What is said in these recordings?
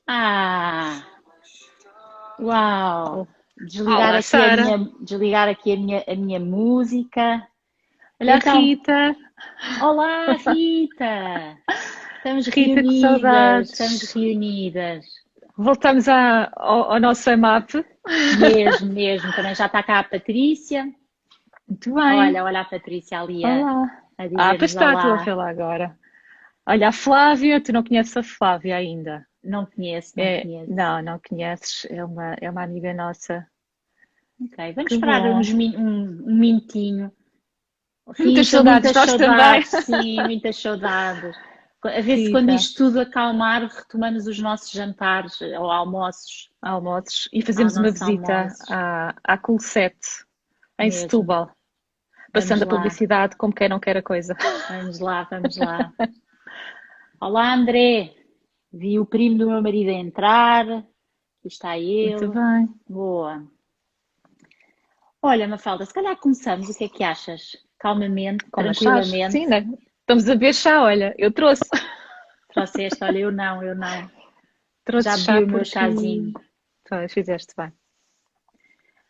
Ah, uau! Olá, Sara. Desligar aqui a minha música. Olha a Então, Rita. olá, Rita! Estamos Rita, que reunidas, estamos saudades. reunidas. Voltamos ao nosso EMAP. Mesmo, mesmo. Também já está cá a Patrícia. Muito Olha, bem. olha a Patrícia ali a, Olá. a Pois dizer-nos está, estou a olá. vê-la agora. Olha, a Flávia, tu não conheces a Flávia ainda. Não conheço, não conheço. Não conheces, é uma amiga nossa. Ok, vamos Que esperar bom. um minutinho. Muitas Rita, saudades, muitas nós também. saudades, sim, muitas saudades. A ver se quando Rita, isto tudo acalmar, retomamos os nossos jantares ou almoços. almoços. E Ao fazemos uma nossos visita almoços. à Cool 7, em Mesmo. Setúbal. Vamos Passando a lá, publicidade como quem não quer a coisa. vamos lá, vamos lá. Olá, André. Vi o primo do meu marido a entrar. Aqui está Muito ele. bem. Boa. Olha, Mafalda, se calhar começamos. O que é que achas? Calmamente, Como achas? tranquilamente. Sim, né? Estamos a ver chá, olha, eu trouxe. Trouxeste, olha, eu não, eu não. Já Trouxe bebi chá o meu porque. chazinho. Pois, fizeste bem.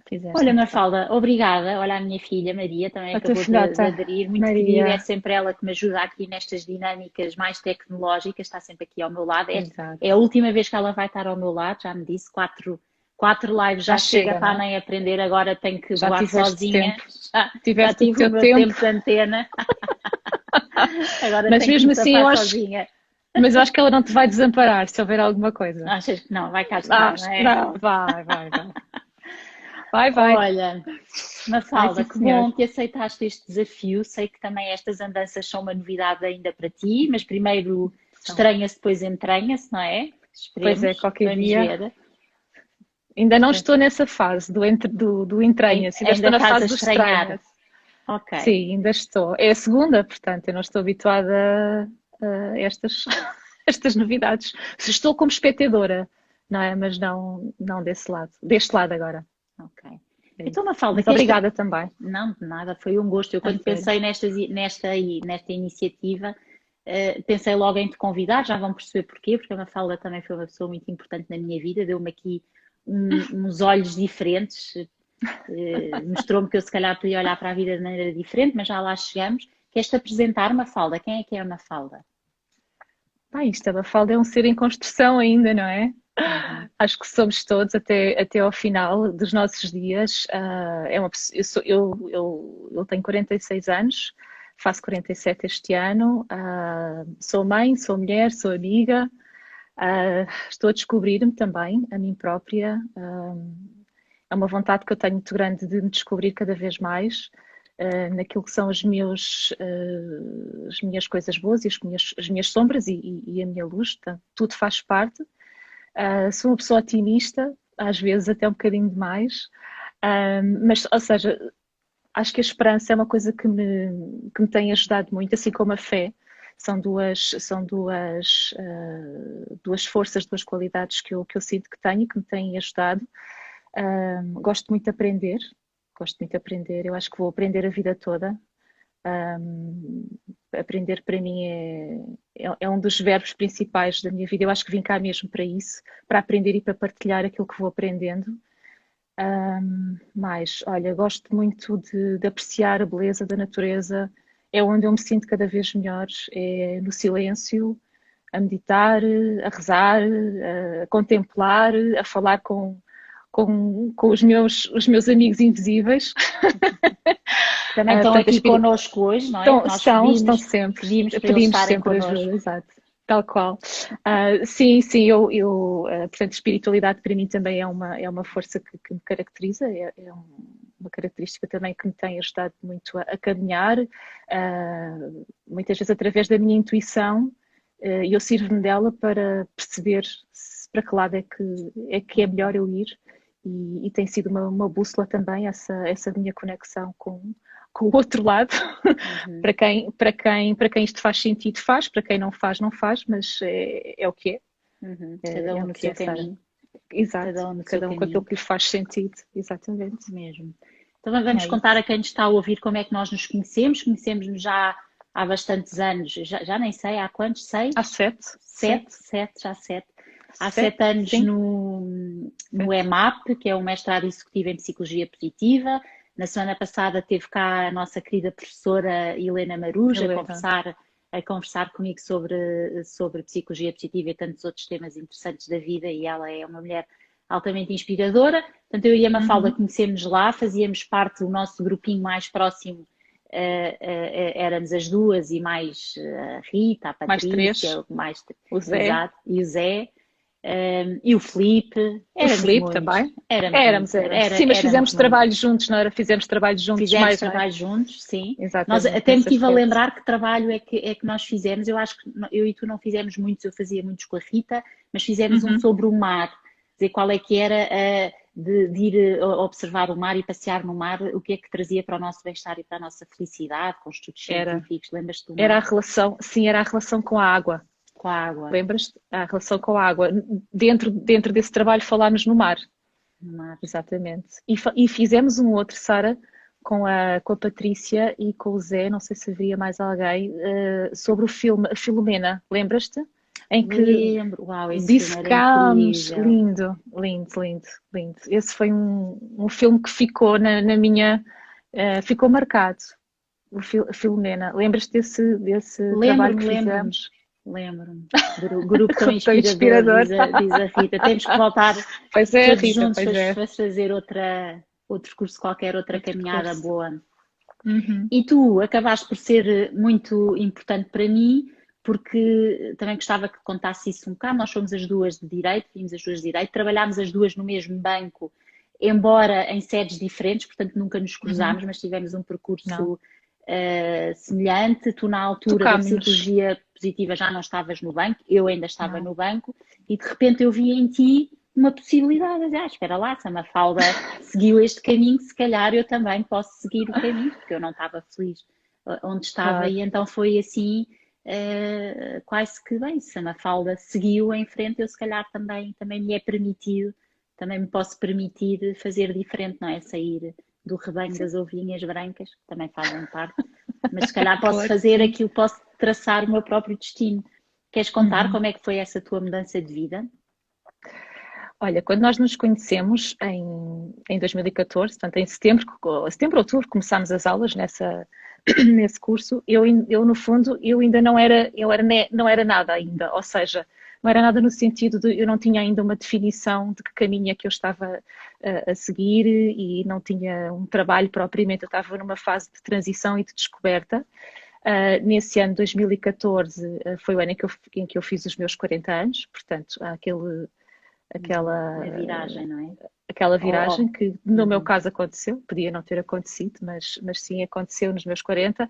Fizeste Olha, muito bem. Mafalda, obrigada. Olha, a minha filha Maria também A tua acabou de filhota, aderir, muito querida. É Maria. sempre ela que me ajuda aqui nestas dinâmicas mais tecnológicas, está sempre aqui ao meu lado. Esta é Exato. a última vez que ela vai estar ao meu lado, já me disse. Quatro lives Já já chega chega, para né? nem aprender, agora tenho que Já voar tiveste sozinha. tempo. Já Tiveste o tive o teu meu tempo. tempo de antena, agora Mas tenho que me mesmo assim, safar sozinha. eu acho que ela não te vai desamparar se houver alguma coisa. Achas que não? Vai cá estar, não é? Não, vai, vai, vai. Vai, vai. Olha, Ai, Mafalda, sim, que senhor. bom que aceitaste este desafio. Sei que também estas andanças são uma novidade ainda para ti, mas primeiro Então, estranha-se, depois entranha-se, não é? pois é, Esperemos, qualquer vamos dia. ver. Ainda não estou Portanto, nessa fase do entranha-se, ainda ainda estou na estás a fase do estranhar. estranha. Ok, Sim, ainda estou. É a segunda, portanto, eu não estou habituada a estas, estas novidades. Estou como espectadora, não é? Mas não desse lado. Deste lado agora. ok. É Então, isso. Mafalda, Mas queres que... obrigada também. Não, de nada, foi um gosto. Eu A quando sério. pensei nesta iniciativa, pensei logo em te convidar, já vão perceber porquê, porque a Mafalda também foi uma pessoa muito importante na minha vida, deu-me aqui uns olhos diferentes, mostrou-me que eu se calhar podia olhar para a vida de maneira diferente, mas já lá chegamos. Queres-te apresentar, Mafalda? Quem é que é a Mafalda? Isto, a Mafalda é um ser em construção ainda, não é? Uhum. Acho que somos todos até ao final dos nossos dias. Eu tenho 46 anos, faço 47 este ano. Sou mãe, sou mulher, sou amiga. Estou a descobrir-me também, a mim própria. É uma vontade que eu tenho muito grande de me descobrir cada vez mais. Naquilo que são as minhas coisas boas e as minhas sombras e a minha luz, portanto, tudo faz parte. Sou uma pessoa otimista, às vezes até um bocadinho demais, mas, ou seja, acho que a esperança é uma coisa que me tem ajudado muito, assim como a fé. São duas forças, duas qualidades que eu sinto que tenho e que me têm ajudado. Gosto muito de aprender, eu acho que vou aprender a vida toda. Aprender para mim é um dos verbos principais da minha vida. Eu acho que vim cá mesmo para isso, para aprender e para partilhar aquilo que vou aprendendo. Mas, olha, gosto muito de apreciar a beleza da natureza. É onde eu me sinto cada vez melhor, é no silêncio, a meditar, a rezar, a contemplar, a falar com os meus amigos invisíveis. Também estão Portanto, aqui connosco hoje, não é? Que nós estão sempre, pedimos para eles pedimos estarem sempre ajuda, connosco. exato, tal qual. Sim, sim, portanto, espiritualidade para mim também é uma força que me caracteriza, uma característica também que me tem ajudado muito a caminhar, muitas vezes através da minha intuição, e eu sirvo-me dela para perceber para que lado é que é melhor eu ir, e tem sido uma bússola também essa minha conexão com o outro lado. Uhum, Para quem isto faz sentido, faz, para quem não faz, não faz, mas é o que é. uhum. Cada É um o no que seu é, Sara. caminho. Exato. Cada um no seu Cada um com aquilo caminho, que lhe faz sentido. Exatamente. mesmo. Então vamos É contar a isso. quem nos está a ouvir como é que nós nos conhecemos. Conhecemos-nos já há bastantes anos, já nem sei há quantos, Há seis? sete. Sete, Sete. sete, já sete. há 7 anos Sim. no EMAP, que é o mestrado executivo em Psicologia Positiva. Na semana passada teve cá a nossa querida professora Helena Maruja a conversar comigo sobre Psicologia Positiva e tantos outros temas interessantes da vida, e ela é uma mulher altamente inspiradora. Portanto, eu e a Mafalda conhecemos lá, fazíamos parte do nosso grupinho mais próximo. Éramos as duas e mais a Rita, a Patrícia, o Zé. Exato, e o Zé, e o Filipe. O Filipe também. Éramos. Sim, mas fizemos trabalho juntos, não era? Fizemos trabalho juntos. Fizemos trabalho juntos, sim. Exatamente, Nós até me estive a lembrar que trabalho é que nós fizemos. Eu acho que eu e tu não fizemos muitos, eu fazia muitos com a Rita, mas fizemos um sobre o mar. Dizer qual é que era de ir observar o mar e passear no mar, o que é que trazia para o nosso bem-estar e para a nossa felicidade, com estudos científicos. Lembras-te do mar? Era a relação com a água. Com a água. Lembras-te? A relação com a água. Dentro desse trabalho falámos no mar. No mar. Exatamente. E fizemos um outro, Sara, com a Patrícia e com o Zé, não sei se havia mais alguém, sobre o filme A Filomena. Lembras-te? Em que lembro. Uau, esse dissecámos. Lindo. Esse foi um filme que ficou na minha... ficou marcado. A Filomena. Lembras-te desse trabalho que fizemos? Lembro-me. Grupo tão inspirador, diz a Rita. Temos que voltar pois é, todos Rita, juntos para fazer outro curso qualquer, outra caminhada boa. Uhum. E tu acabaste por ser muito importante para mim, porque também gostava que contasse isso um bocado. Nós somos as duas de Direito, trabalhámos as duas no mesmo banco, embora em sedes diferentes, portanto nunca nos cruzámos, mas tivemos um percurso semelhante. Tu na altura da Psicologia Positiva já não estavas no banco, eu ainda estava no banco, e de repente eu vi em ti uma possibilidade de dizer, espera lá, se a Mafalda seguiu este caminho, se calhar eu também posso seguir o caminho, porque eu não estava feliz onde estava, e então foi assim, quase que bem, se a Mafalda seguiu em frente, eu se calhar também me é permitido, também me posso permitir fazer diferente, não é? Sair do rebanho das ovelhinhas brancas, que também fazem parte, mas se calhar posso fazer aquilo, posso traçar o meu próprio destino. Queres contar como é que foi essa tua mudança de vida? Olha, quando nós nos conhecemos em 2014, portanto em setembro, outubro, começámos as aulas nesse curso, eu no fundo, eu ainda não era nada ainda, ou seja, não era nada no sentido de eu não tinha ainda uma definição de que caminho é que eu estava a seguir e não tinha um trabalho propriamente, eu estava numa fase de transição e de descoberta. Nesse ano 2014 foi o ano em que eu fiz os meus 40 anos, portanto aquela viragem, não é? Aquela viragem que no meu caso aconteceu, podia não ter acontecido, mas sim aconteceu nos meus 40.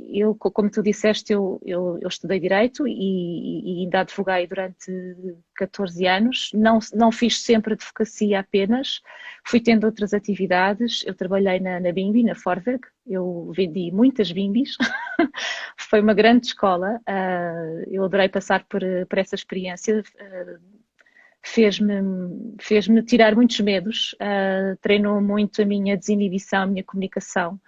Eu, como tu disseste, eu estudei Direito e ainda advoguei durante 14 anos. Não fiz sempre advocacia apenas, fui tendo outras atividades. Eu trabalhei na Bimbi, na Vorwerk, eu vendi muitas Bimbis. Foi uma grande escola, eu adorei passar por essa experiência. Fez-me tirar muitos medos, treinou muito a minha desinibição, a minha comunicação.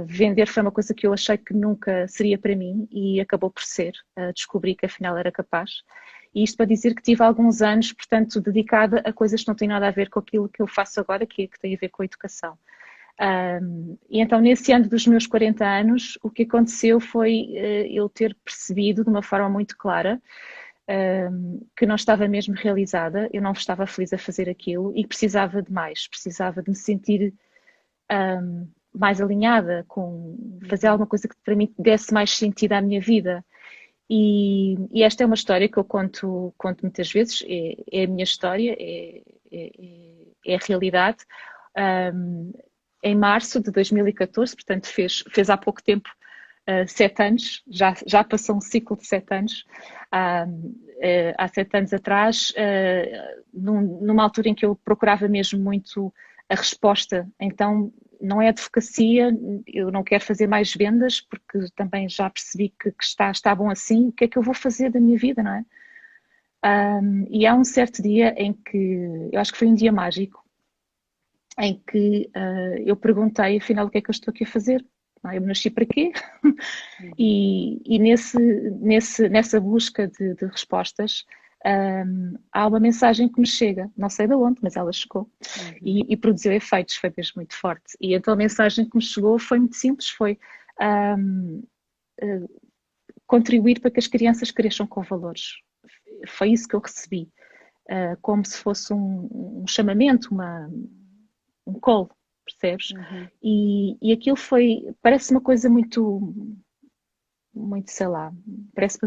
Vender foi uma coisa que eu achei que nunca seria para mim e acabou por ser. Descobri que afinal era capaz. E isto para dizer que tive alguns anos, portanto, dedicada a coisas que não têm nada a ver com aquilo que eu faço agora, que tem a ver com a educação. E então, nesse ano dos meus 40 anos, o que aconteceu foi eu ter percebido de uma forma muito clara que não estava mesmo realizada, eu não estava feliz a fazer aquilo e precisava de mais, precisava de me sentir mais alinhada, com fazer alguma coisa que para mim desse mais sentido à minha vida. E esta é uma história que eu conto muitas vezes, é a minha história, é a realidade. Em março de 2014, portanto fez há pouco tempo 7 anos, já passou um ciclo de 7 anos. Há 7 anos atrás, numa altura em que eu procurava mesmo muito a resposta, então não é advocacia, eu não quero fazer mais vendas porque também já percebi que está bom assim, o que é que eu vou fazer da minha vida, não é? E há um certo dia em que, eu acho que foi um dia mágico, em que eu perguntei afinal o que é que eu estou aqui a fazer. Eu nasci para quê? E nessa busca de respostas, há uma mensagem que me chega, não sei de onde, mas ela chegou e produziu efeitos, foi mesmo muito forte. E então a mensagem que me chegou foi muito simples, foi contribuir para que as crianças cresçam com valores. Foi isso que eu recebi, como se fosse um chamamento, um call, percebes? E aquilo parece uma coisa muito, sei lá, parece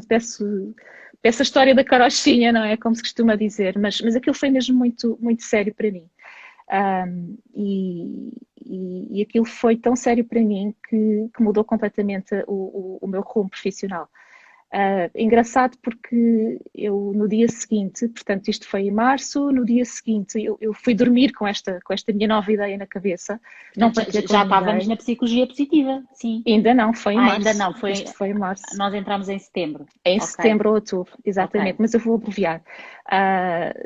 a história da carochinha, não é? Como se costuma dizer, mas aquilo foi mesmo muito, muito sério para mim. E aquilo foi tão sério para mim que mudou completamente o meu rumo profissional. Engraçado porque eu no dia seguinte, portanto isto foi em março, no dia seguinte eu fui dormir com esta minha nova ideia na cabeça. Não já estávamos na psicologia positiva, sim. Ainda não, foi em março. Ainda não, isto foi em março. Nós entramos em setembro. Em setembro ou outubro, exatamente, mas eu vou abreviar.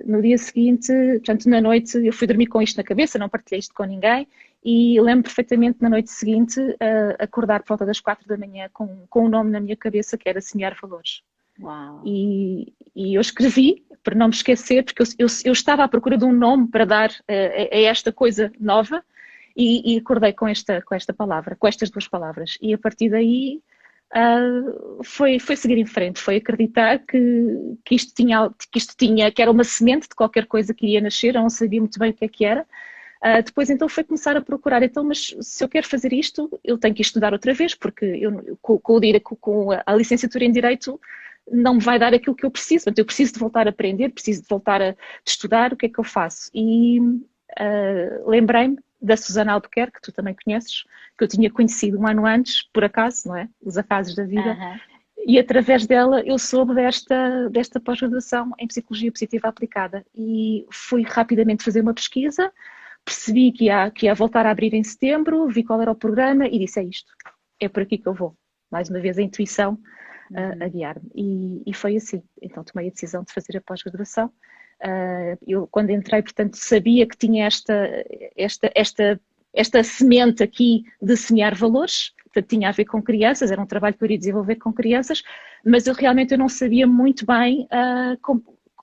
No dia seguinte, portanto na noite, eu fui dormir com isto na cabeça, não partilhei isto com ninguém. E lembro perfeitamente na noite seguinte acordar por volta das 4 da manhã com um nome na minha cabeça que era Semear Valores. Uau. E eu escrevi para não me esquecer, porque eu estava à procura de um nome para dar a esta coisa nova e acordei com esta palavra, com estas duas palavras. E a partir daí foi seguir em frente, foi acreditar que isto tinha, que era uma semente de qualquer coisa que iria nascer, eu não sabia muito bem o que era. Depois então foi começar a procurar, então, mas se eu quero fazer isto, eu tenho que estudar outra vez, porque eu, com a licenciatura em Direito não me vai dar aquilo que eu preciso, portanto eu preciso de voltar a aprender, preciso de voltar a estudar, o que é que eu faço? E lembrei-me da Susana Albuquerque, que tu também conheces, que eu tinha conhecido um ano antes, por acaso, não é? Os acasos da vida. E através dela eu soube desta pós-graduação em Psicologia Positiva Aplicada e fui rapidamente fazer uma pesquisa, percebi que ia voltar a abrir em setembro, vi qual era o programa e disse, é isto, é por aqui que eu vou. Mais uma vez a intuição a guiar-me. E foi assim. Então tomei a decisão de fazer a pós-graduação. Eu quando entrei, portanto, sabia que tinha esta semente aqui de semear valores, portanto, tinha a ver com crianças, era um trabalho que eu iria desenvolver com crianças, mas eu realmente não sabia muito bem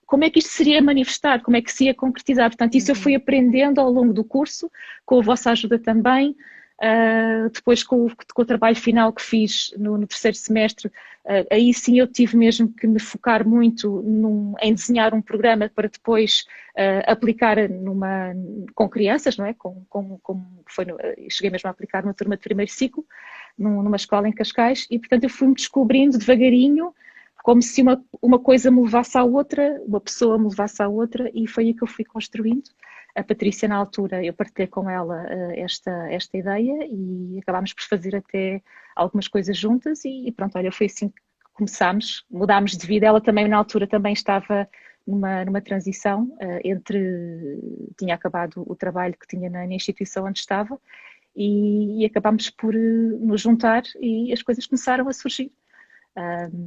como é que isto seria manifestar, como é que se ia concretizar. Portanto, isso eu fui aprendendo ao longo do curso, com a vossa ajuda também. Depois com o trabalho final que fiz no terceiro semestre, aí sim eu tive mesmo que me focar muito em desenhar um programa para depois aplicar com crianças, não é? Cheguei mesmo a aplicar numa turma de primeiro ciclo, numa escola em Cascais, e portanto eu fui-me descobrindo devagarinho, como se uma coisa me levasse à outra, uma pessoa me levasse à outra, e foi aí que eu fui construindo. A Patrícia, na altura, eu partilhei com ela esta ideia e acabámos por fazer até algumas coisas juntas e pronto, olha, foi assim que começámos, mudámos de vida. Ela também, na altura, também estava numa transição tinha acabado o trabalho que tinha na instituição onde estava e acabámos por nos juntar e as coisas começaram a surgir.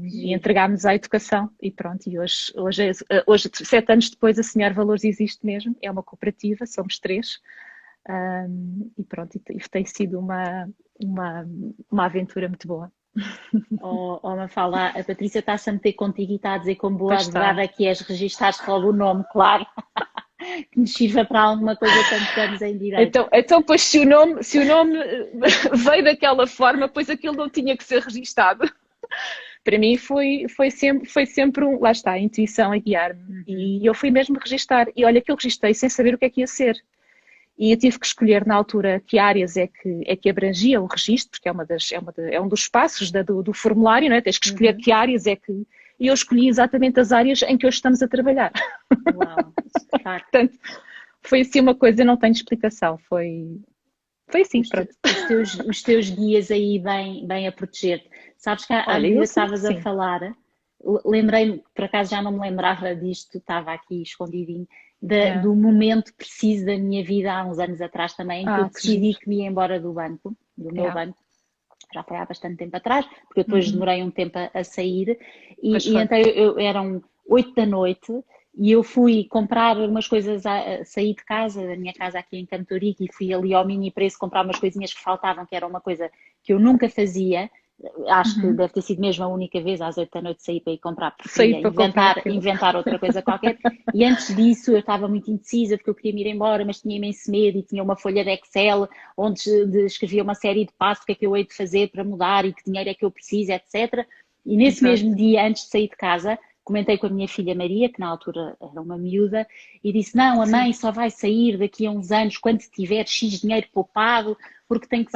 E entregámos à educação e pronto, e hoje 7 anos depois a Semear Valores existe mesmo, é uma cooperativa, somos 3 e pronto, e tem sido uma aventura muito boa. Mafalda, a Patrícia está-se a meter contigo e está a dizer como boa advogada que és, registaste logo o nome, claro, que nos sirva para alguma coisa tantos anos em direito. Então pois se o nome veio daquela forma, pois aquilo não tinha que ser registado. Para mim foi sempre lá está, a intuição a guiar-me. E eu fui mesmo registar. E olha que eu registrei sem saber o que é que ia ser. E eu tive que escolher na altura que áreas é que abrangia o registro, porque é um dos passos do formulário, não é? Tens que escolher que áreas é que... E eu escolhi exatamente as áreas em que hoje estamos a trabalhar. Uau, portanto, foi assim uma coisa, não tenho explicação. Foi assim, pronto. Os teus guias aí bem a proteger-te. Sabes que à medida que estavas a falar, lembrei-me, por acaso já não me lembrava disto, estava aqui escondidinho, do momento preciso da minha vida há uns anos atrás também, em que eu decidi que me ia embora do meu banco. Já foi há bastante tempo atrás, porque eu depois demorei um tempo a sair, e então eram 8 da noite, e eu fui comprar umas coisas, saí de casa, da minha casa aqui em Cantorique, e fui ali ao Mini Preço comprar umas coisinhas que faltavam, que era uma coisa que eu nunca fazia, Acho que deve ter sido mesmo a única vez, às 8 da noite, sair para ir comprar, porque Saí queria para comprar aquilo. inventar outra coisa qualquer. E antes disso eu estava muito indecisa, porque eu queria me ir embora, mas tinha imenso medo e tinha uma folha de Excel onde escrevia uma série de passos, o que é que eu hei de fazer para mudar e que dinheiro é que eu preciso, etc. E nesse Exato. mesmo dia, antes de sair de casa, comentei com a minha filha Maria, que na altura era uma miúda, e disse, não, a mãe só vai sair daqui a uns anos quando tiver X dinheiro poupado, porque tem que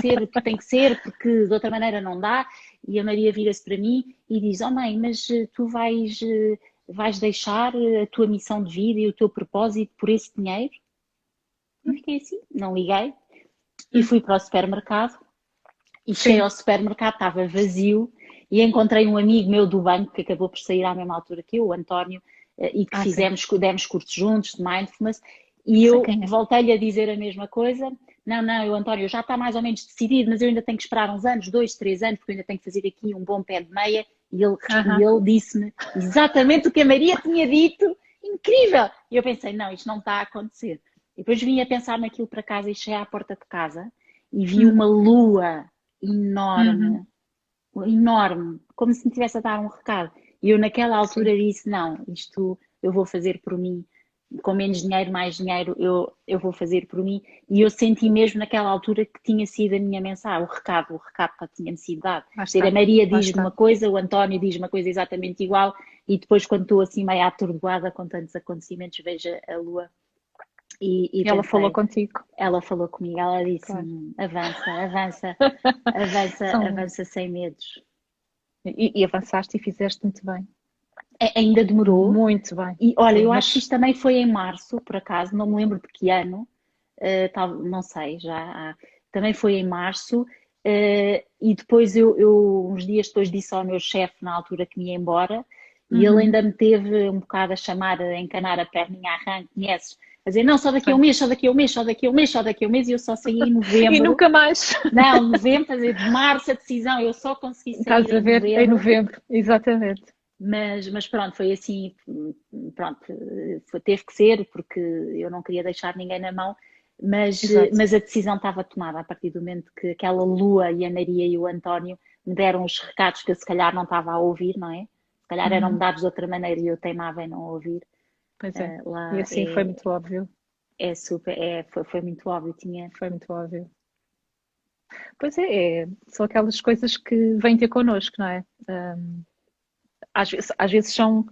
ser, porque de outra maneira não dá. E a Maria vira-se para mim e diz, oh mãe, mas tu vais deixar a tua missão de vida e o teu propósito por esse dinheiro? Eu fiquei assim, não liguei, e fui para o supermercado, e cheguei ao supermercado, estava vazio, e encontrei um amigo meu do banco, que acabou por sair à mesma altura que eu, o António, e que demos cursos juntos de mindfulness, e eu voltei-lhe a dizer a mesma coisa. Não, António, já está mais ou menos decidido, mas eu ainda tenho que esperar uns anos, 2, 3 anos, porque eu ainda tenho que fazer aqui um bom pé de meia. E ele disse-me exatamente o que a Maria tinha dito, incrível! E eu pensei, não, isto não está a acontecer. E depois vim a pensar naquilo para casa e cheguei à porta de casa e vi uma lua enorme, enorme, como se me estivesse a dar um recado. E eu naquela altura disse, não, isto eu vou fazer por mim, com menos dinheiro, mais dinheiro, eu vou fazer por mim. E eu senti mesmo naquela altura que tinha sido a minha mensagem, o recado que tinha-me sido dado. A Maria diz-me uma coisa, o António diz uma coisa exatamente igual, e depois quando estou assim meio atordoada com tantos acontecimentos, vejo a lua. E ela pensei, falou contigo. Ela falou comigo, ela disse, avança, avança sem medos. E avançaste e fizeste muito bem. Ainda demorou. Muito bem. E olha, eu acho que isto também foi em março, por acaso, não me lembro de que ano, não sei, também foi em março, e depois eu, uns dias depois disse ao meu chefe, na altura que me ia embora, e ele ainda me teve um bocado a chamar, a encanar a perninha à rã, conheces? A dizer, não, só daqui a um mês, só daqui a um mês, só daqui a um mês, só daqui a um mês, e eu só saí em novembro. E nunca mais. Não, novembro, quer dizer, de março a decisão, eu só consegui sair Estás a ver em novembro, exatamente. Mas pronto, foi assim, pronto, teve que ser, porque eu não queria deixar ninguém na mão, mas a decisão estava tomada a partir do momento que aquela Lua e a Maria e o António me deram os recados que eu se calhar não estava a ouvir, não é? Se calhar eram-me dados de outra maneira e eu teimava em não ouvir. Pois é, e assim foi muito óbvio. Foi muito óbvio, Foi muito óbvio. Pois são aquelas coisas que vêm ter connosco, não é? Às vezes são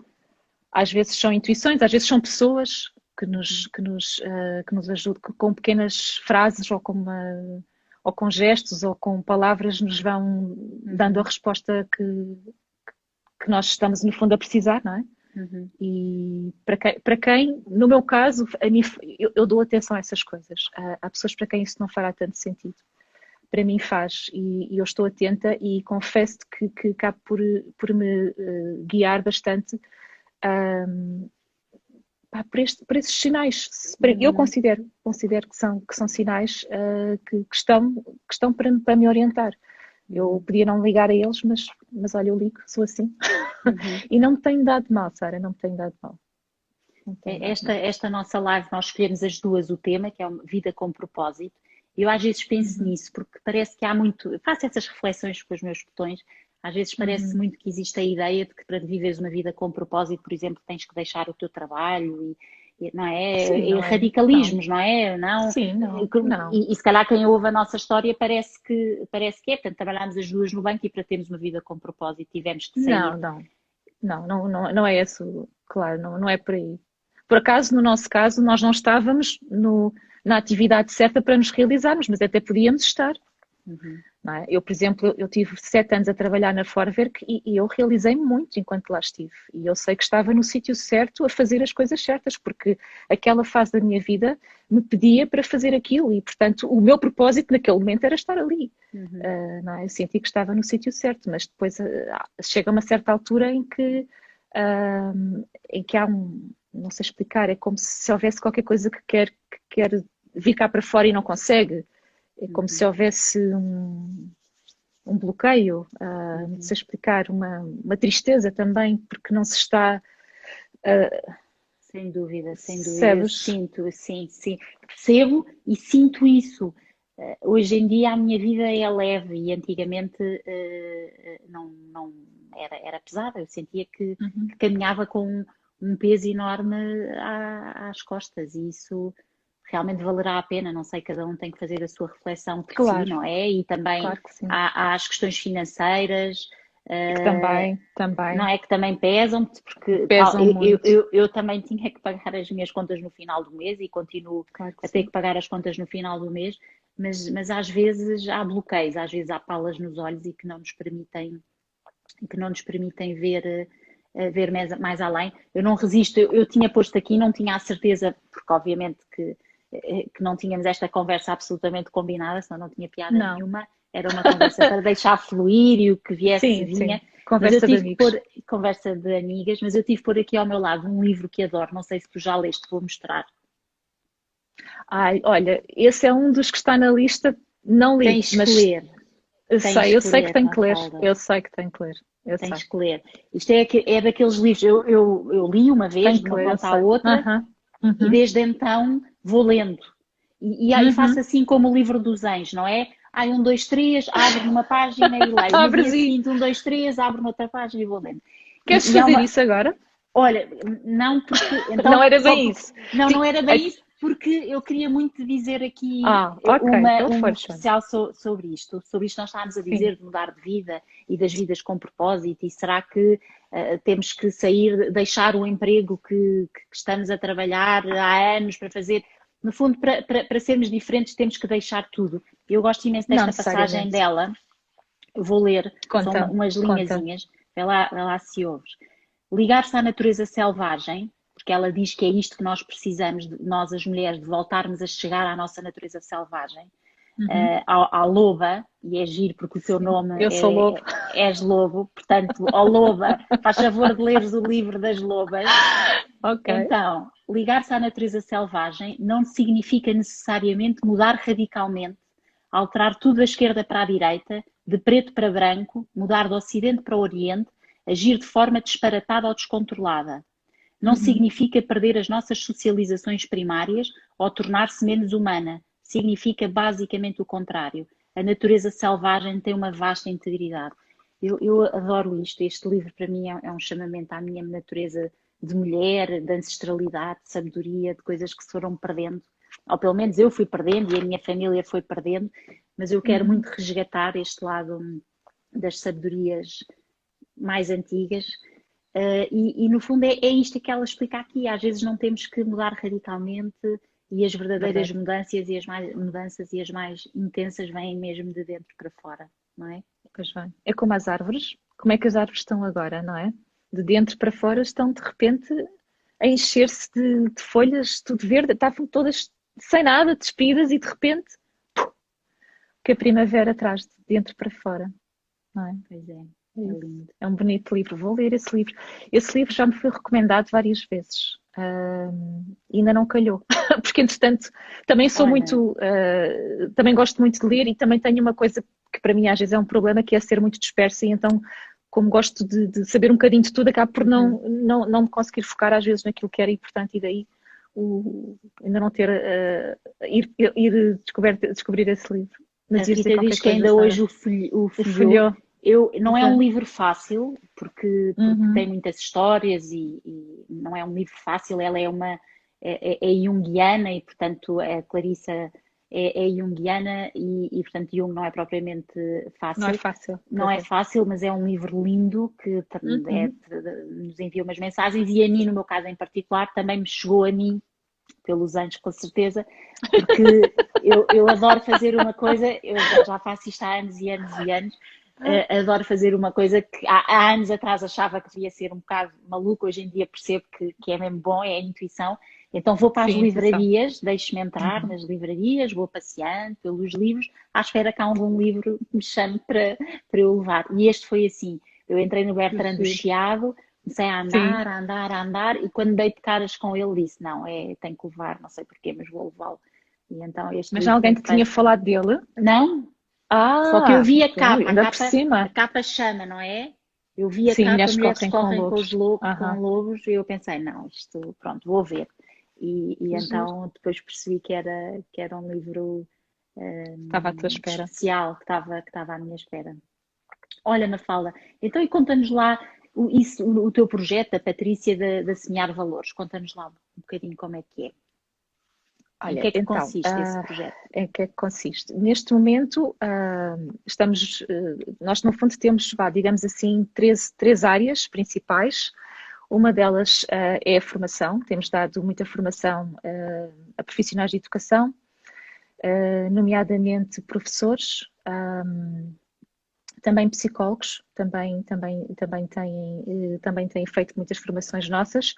intuições, às vezes são pessoas que nos ajudam com pequenas frases ou com gestos ou com palavras nos vão dando a resposta que nós estamos no fundo a precisar, não é? E para quem, no meu caso, eu dou atenção a essas coisas. Há pessoas para quem isso não fará tanto sentido. Para mim faz, e eu estou atenta e confesso que acabo por me guiar bastante por esses sinais. Eu considero que são sinais que estão para me orientar. Eu podia não ligar a eles, mas olha, eu ligo, sou assim. E não me tem dado mal, Sara, não me tem dado mal. Esta nossa live, nós escolhemos as duas o tema, que é uma vida com propósito. Eu às vezes penso nisso, porque parece que há muito... Faço essas reflexões com os meus botões. Às vezes parece muito que existe a ideia de que para viveres uma vida com propósito, por exemplo, tens que deixar o teu trabalho não é? Sim, radicalismos, não é? Não. Sim, não. E se calhar quem ouve a nossa história parece que é. Portanto, trabalhámos as duas no banco e para termos uma vida com propósito tivemos que sair. Não é isso, claro, não é por aí. Por acaso, no nosso caso, nós não estávamos na atividade certa para nos realizarmos, mas até podíamos estar. Não é? Eu, por exemplo, eu tive 7 anos a trabalhar na Forwerk e eu realizei muito enquanto lá estive. E eu sei que estava no sítio certo a fazer as coisas certas, porque aquela fase da minha vida me pedia para fazer aquilo e, portanto, o meu propósito naquele momento era estar ali. Não é? Eu senti que estava no sítio certo, mas depois chega uma certa altura em que há não sei explicar, é como se houvesse qualquer coisa que quer vir cá para fora e não consegue. É como se houvesse um bloqueio, não sei explicar, uma tristeza também, porque não se está... Sem dúvida. Percebes? Eu sinto, sim. Percebo e sinto isso. Hoje em dia a minha vida é leve e antigamente não era pesada. Eu sentia que Uhum. caminhava com um peso enorme às costas e isso realmente valerá a pena. Não sei, cada um tem que fazer a sua reflexão por si, Claro, não é? E também claro que sim. há as questões financeiras, Que eh, também, não também é? Que também pesam, porque pesam muito. eu também tinha que pagar as minhas contas no final do mês e continuo Claro que a ter que sim. pagar as contas no final do mês, mas às vezes há bloqueios, às vezes há palas nos olhos e que não nos permitem ver mais além. Eu não resisto, eu tinha posto aqui, não tinha a certeza, porque obviamente que não tínhamos esta conversa absolutamente combinada, senão não tinha piada Não. nenhuma. Era uma conversa para deixar fluir e o que viesse Sim, vinha. sim. Mas eu Conversa de tive que amigos. pôr, conversa de amigas, mas eu tive que pôr aqui ao meu lado um livro que adoro, não sei se tu já leste, vou mostrar. Ai, olha, esse é um dos que está na lista. Não li, Tens que mas ler, tens eu que sei que ler, tenho que ler. Mafalda, Eu sei que tenho que ler. Eu sei. tens que ler. Isto é daqueles livros, eu li uma vez, Tenho de que uma ler, eu ponta à sei. outra, Aham. e Uhum. desde então vou lendo. E faço Uhum. assim como o livro dos anjos, não é? Ai, um, dois, três, abro numa página e leio. No Abres dia e seguinte, um, dois, três, abro noutra página e vou lendo. queres E há fazer uma. isso agora? Olha, não porque. Não Então, era só bem porque. isso. Não, não Ti- era ai, bem isso, porque eu queria muito dizer aqui ok, então um força. especial sobre isto. Sobre isto nós estávamos a Sim. dizer de mudar de vida e das vidas com propósito. E será que temos que sair, deixar o emprego que estamos a trabalhar há anos para fazer? No fundo, para sermos diferentes, temos que deixar tudo. Eu gosto imenso Não desta passagem necessariamente. dela. Eu vou ler, são Conta, umas conta. linhazinhas. Vê lá se ouves. Ligar-se à natureza selvagem, porque ela diz que é isto que nós precisamos, nós as mulheres, de voltarmos a chegar à nossa natureza selvagem, Uhum. à loba, e é giro porque o teu Sim. nome Eu sou lobo. és lobo, portanto, ó loba, faz favor de leres o livro das lobas. Ok. Então, ligar-se à natureza selvagem não significa necessariamente mudar radicalmente, alterar tudo da esquerda para a direita, de preto para branco, mudar do ocidente para o oriente, agir de forma disparatada ou descontrolada. Não Uhum. significa perder as nossas socializações primárias ou tornar-se menos humana. Significa basicamente o contrário. A natureza selvagem tem uma vasta integridade. Eu adoro isto. Este livro, para mim, é um chamamento à minha natureza de mulher, de ancestralidade, de sabedoria, de coisas que se foram perdendo. Ou pelo menos eu fui perdendo e a minha família foi perdendo. Mas eu quero muito Uhum. resgatar este lado das sabedorias mais antigas. No fundo é isto que ela explica aqui. Às vezes não temos que mudar radicalmente e as verdadeiras Verdade. mudanças e as mais intensas vêm mesmo de dentro para fora, não é? Pois bem. É como as árvores. Como é que as árvores estão agora, não é? De dentro para fora estão de repente a encher-se de folhas, tudo verde, estavam todas sem nada, despidas e de repente que a primavera traz de dentro para fora, não é? Pois é, É é isso. lindo. É um bonito livro. Vou ler esse livro. Esse livro já me foi recomendado várias vezes. Ainda não calhou. Porque, entretanto, também sou Olha, muito. Também gosto muito de ler e também tenho uma coisa que para mim às vezes é um problema, que é ser muito dispersa. E então, como gosto de saber um bocadinho de tudo, acabo por uhum. não me conseguir focar às vezes naquilo que era importante. E daí ainda não ter. Ir descobrir esse livro. A Mas ia dizer Rita qualquer diz que coisa, ainda Sara. hoje o O folheou. folhou. Não é um livro fácil, porque tem Uhum. muitas histórias e não é um livro fácil. Ela é junguiana e, portanto, a Clarissa é junguiana portanto, Jung não é propriamente Não é fácil. fácil, Não pois é é. fácil, mas é um livro lindo que Uhum. nos envia umas mensagens e a mim, no meu caso em particular, também me chegou a mim pelos anos, com certeza, porque eu adoro fazer uma coisa, eu já faço isto há anos e anos e anos, adoro fazer uma coisa que há anos atrás achava que devia ser um bocado maluco, hoje em dia percebo que é mesmo bom, é a intuição. Então vou para as Sim, intuição. livrarias, deixo-me entrar Uhum. nas livrarias, vou passeando pelos livros, à espera que há algum livro que me chame para eu levar. E este foi assim, eu entrei no Que Bertrand do giro. Chiado, comecei a Sim, andar, a andar, a andar, e quando dei de caras com ele, disse: Não, tenho que levar, não sei porquê, mas vou levá-lo. E então este mas livro alguém tem te tinha feito. falado dele? Não, só que eu Ah, vi então, ainda por a cima. capa chama, não é? Eu vi a Sim, capa, mulheres mulheres correm com correm com lobos. com Aham, lobos, e eu pensei: Não, isto, pronto, vou ver. E que giro. então depois percebi que era um livro Estava à tua espera. especial que estava à minha espera. Olha, Mafalda, então e conta-nos lá o teu projeto, a Patrícia da Semear Valores. Conta-nos lá um bocadinho como é que é. Em que Olha, é que então, consiste esse projeto? em que é que consiste? Neste momento, nós no fundo temos, digamos assim, três áreas principais. Uma delas é a formação, temos dado muita formação a profissionais de educação, nomeadamente professores, também psicólogos, também têm feito muitas formações nossas.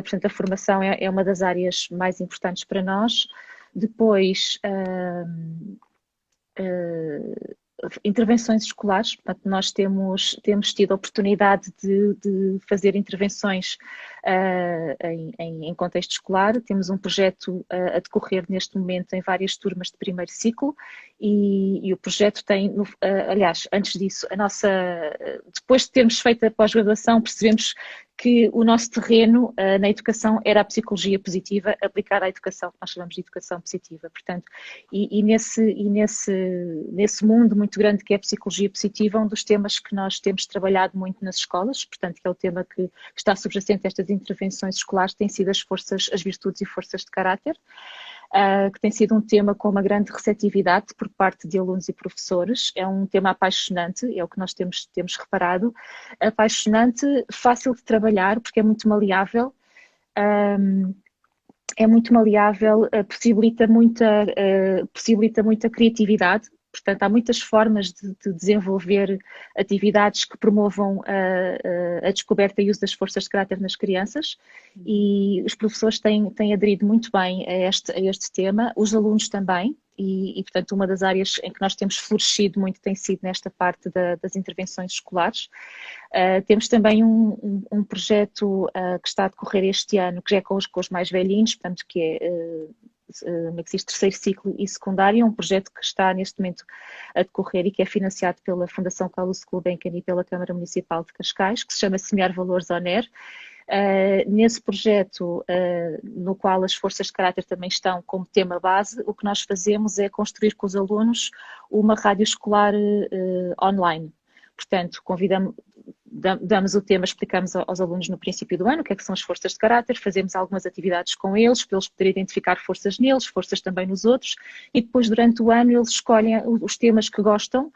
Portanto, a formação é uma das áreas mais importantes para nós. Depois, intervenções escolares, portanto, nós temos tido a oportunidade de fazer intervenções em contexto escolar. Temos um projeto a decorrer neste momento em várias turmas de primeiro ciclo e o projeto tem, aliás, antes disso, depois de termos feito a pós-graduação, percebemos que o nosso terreno na educação era a psicologia positiva aplicada à educação, que nós chamamos de educação positiva. Portanto, nesse mundo muito grande que é a psicologia positiva, um dos temas que nós temos trabalhado muito nas escolas, portanto, que é o tema que está subjacente a estas intervenções escolares, tem sido as virtudes e forças de caráter, que tem sido um tema com uma grande receptividade por parte de alunos e professores. É um tema apaixonante, é o que nós temos reparado, apaixonante, fácil de trabalhar, porque é muito maleável, possibilita muita criatividade. Portanto, há muitas formas de desenvolver atividades que promovam a descoberta e uso das forças de caráter nas crianças e os professores têm aderido muito bem a este tema, os alunos também, e, portanto, uma das áreas em que nós temos florescido muito tem sido nesta parte das intervenções escolares. Temos também um projeto que está a decorrer este ano, que já é com os mais velhinhos, portanto, que é existe terceiro ciclo e secundário, um projeto que está neste momento a decorrer e que é financiado pela Fundação Carlos Gulbenkian e pela Câmara Municipal de Cascais, que se chama Semear Valores ONER. Nesse projeto, no qual as forças de caráter também estão como tema base, o que nós fazemos é construir com os alunos uma rádio escolar online. Portanto, damos o tema, explicamos aos alunos no princípio do ano o que é que são as forças de caráter, fazemos algumas atividades com eles, para eles poderem identificar forças neles, forças também nos outros, e depois durante o ano eles escolhem os temas que gostam,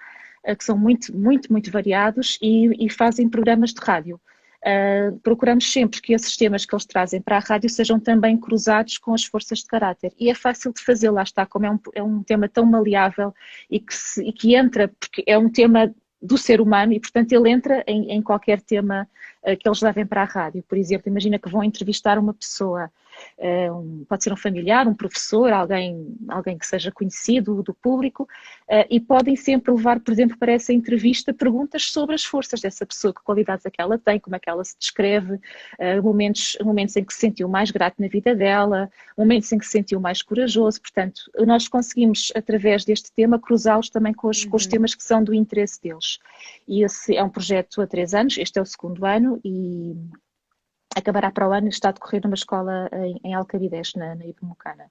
que são muito, muito, muito variados, e fazem programas de rádio. Procuramos sempre que esses temas que eles trazem para a rádio sejam também cruzados com as forças de caráter. E é fácil de fazer, lá está, como é um tema tão maleável e que entra, porque é um tema do ser humano e, portanto, ele entra em qualquer tema que eles levem para a rádio. Por exemplo, imagina que vão entrevistar uma pessoa, pode ser um familiar, um professor, alguém que seja conhecido do público, e podem sempre levar, por exemplo, para essa entrevista perguntas sobre as forças dessa pessoa, que qualidades é que ela tem, como é que ela se descreve, momentos em que se sentiu mais grato na vida dela, momentos em que se sentiu mais corajoso. Portanto, nós conseguimos, através deste tema, cruzá-los também com os temas que são do interesse deles. E esse é um projeto há 3 anos, este é o segundo ano e acabará para o ano, está a decorrer numa escola em Alcabidez, na Ibemucana.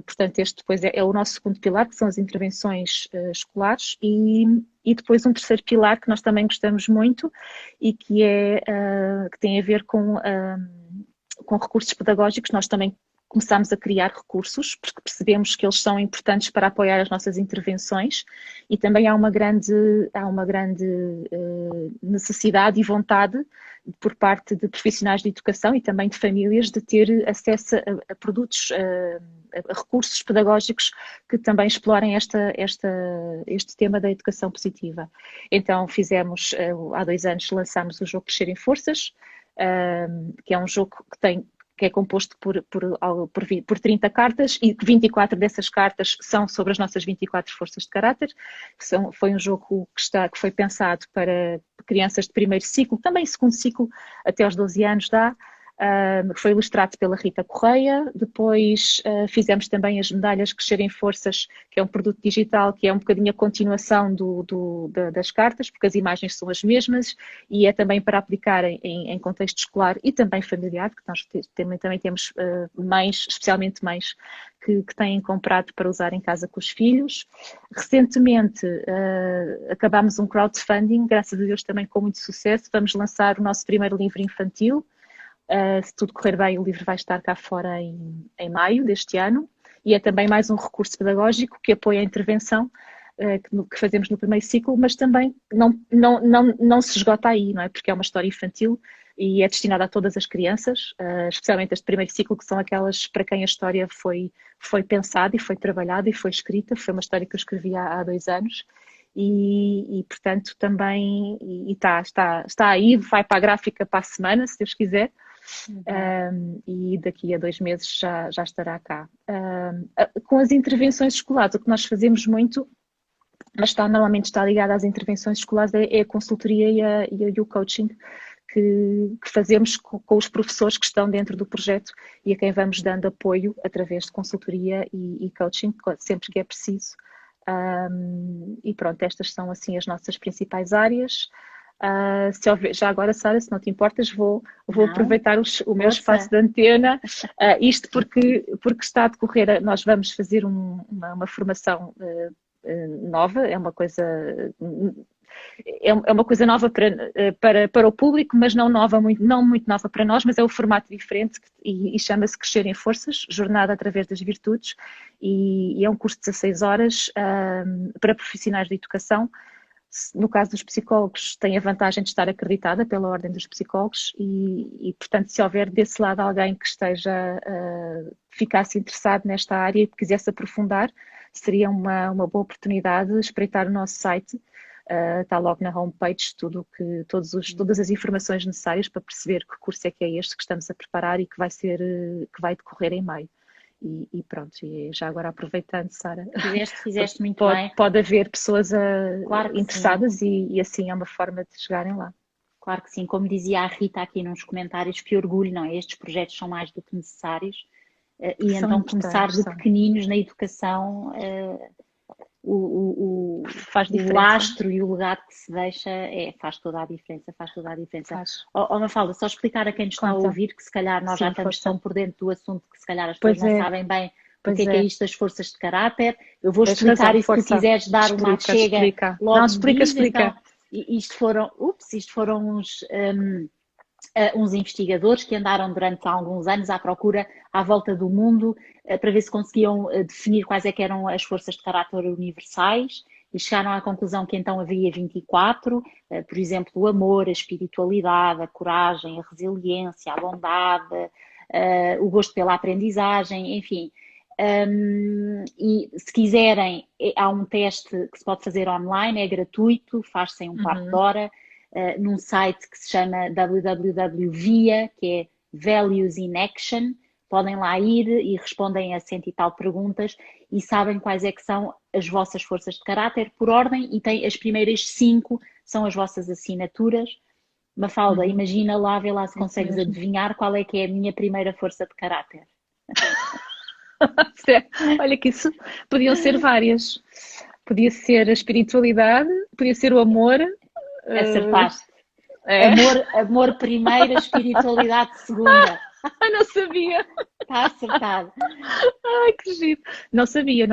Portanto, este depois é o nosso segundo pilar, que são as intervenções escolares, e depois um terceiro pilar que nós também gostamos muito e que tem a ver com recursos pedagógicos. Nós também começámos a criar recursos, porque percebemos que eles são importantes para apoiar as nossas intervenções e também há uma grande necessidade e vontade por parte de profissionais de educação e também de famílias de ter acesso a produtos, a recursos pedagógicos que também explorem este tema da educação positiva. Então há 2 anos lançámos o jogo Crescer em Forças, que é um jogo que é composto por 30 cartas e 24 dessas cartas são sobre as nossas 24 forças de caráter. Foi um jogo que foi pensado para crianças de primeiro ciclo, também segundo ciclo, até aos 12 anos dá. que foi ilustrado pela Rita Correia. Depois fizemos também as medalhas Crescerem Forças, que é um produto digital, que é um bocadinho a continuação das cartas, porque as imagens são as mesmas e é também para aplicar em contexto escolar e também familiar, porque nós também temos mães, especialmente mães, que têm comprado para usar em casa com os filhos. Recentemente acabámos um crowdfunding, graças a Deus também com muito sucesso. Vamos lançar o nosso primeiro livro infantil. Se tudo correr bem, o livro vai estar cá fora em maio deste ano. E é também mais um recurso pedagógico que apoia a intervenção que fazemos no primeiro ciclo, mas também não se esgota aí, não é? Porque é uma história infantil e é destinada a todas as crianças, especialmente este primeiro ciclo, que são aquelas para quem a história foi pensada e foi trabalhada e foi escrita. Foi uma história que eu escrevi há 2 anos. Portanto, também está aí, vai para a gráfica para a semana, se Deus quiser. E daqui a 2 meses já estará cá. Com as intervenções escolares, o que nós fazemos muito, mas normalmente está ligado às intervenções escolares, é a consultoria e o coaching que fazemos com os professores que estão dentro do projeto e a quem vamos dando apoio através de consultoria e coaching, sempre que é preciso. E pronto, estas são assim as nossas principais áreas. Já agora, Sara, se não te importas, vou aproveitar o meu espaço de antena, isto porque está a decorrer, nós vamos fazer uma formação nova, é uma coisa nova para o público, mas não muito nova para nós, mas é um formato diferente e chama-se Crescer em Forças, Jornada através das Virtudes, e é um curso de 16 horas para profissionais de educação. No caso dos psicólogos, tem a vantagem de estar acreditada pela Ordem dos Psicólogos portanto, se houver desse lado alguém que ficasse interessado nesta área e que quisesse aprofundar, seria uma boa oportunidade espreitar o nosso site. Está logo na homepage todas as informações necessárias para perceber que curso é que é este que estamos a preparar e que vai decorrer em maio. E pronto, e já agora aproveitando, Sara, fizeste muito bem. Pode haver pessoas claro interessadas e assim é uma forma de chegarem lá. Claro que sim, como dizia a Rita aqui nos comentários, que orgulho, não é? Estes projetos são mais do que necessários e então começar de pequeninos na educação, o lastro e o legado que se deixa faz toda a diferença, Mafalda, só explicar a quem nos está a ouvir que se calhar nós já estamos tão por dentro do assunto que se calhar as pessoas não sabem bem o que é isto das forças de caráter. Eu vou explicar e se tu quiseres dar uma chega logo não, explica. Então, isto foram uns investigadores que andaram durante alguns anos à procura à volta do mundo para ver se conseguiam definir quais é que eram as forças de caráter universais e chegaram à conclusão que então havia 24, por exemplo, o amor, a espiritualidade, a coragem, a resiliência, a bondade, o gosto pela aprendizagem, enfim. E se quiserem, há um teste que se pode fazer online, é gratuito, faz-se em um quarto de hora, num site que se chama www.via, que é Values in Action. Podem lá ir e respondem a 100 e tal perguntas e sabem quais é que são as vossas forças de caráter por ordem e tem as primeiras 5 são as vossas assinaturas. Mafalda, imagina lá, vê lá se consegues adivinhar qual é que é a minha primeira força de caráter. Olha que isso podiam ser várias. Podia ser a espiritualidade, podia ser o amor. Acertaste. Amor primeira, espiritualidade segunda. Não sabia. Está acertado. Ai, que giro. Não sabia.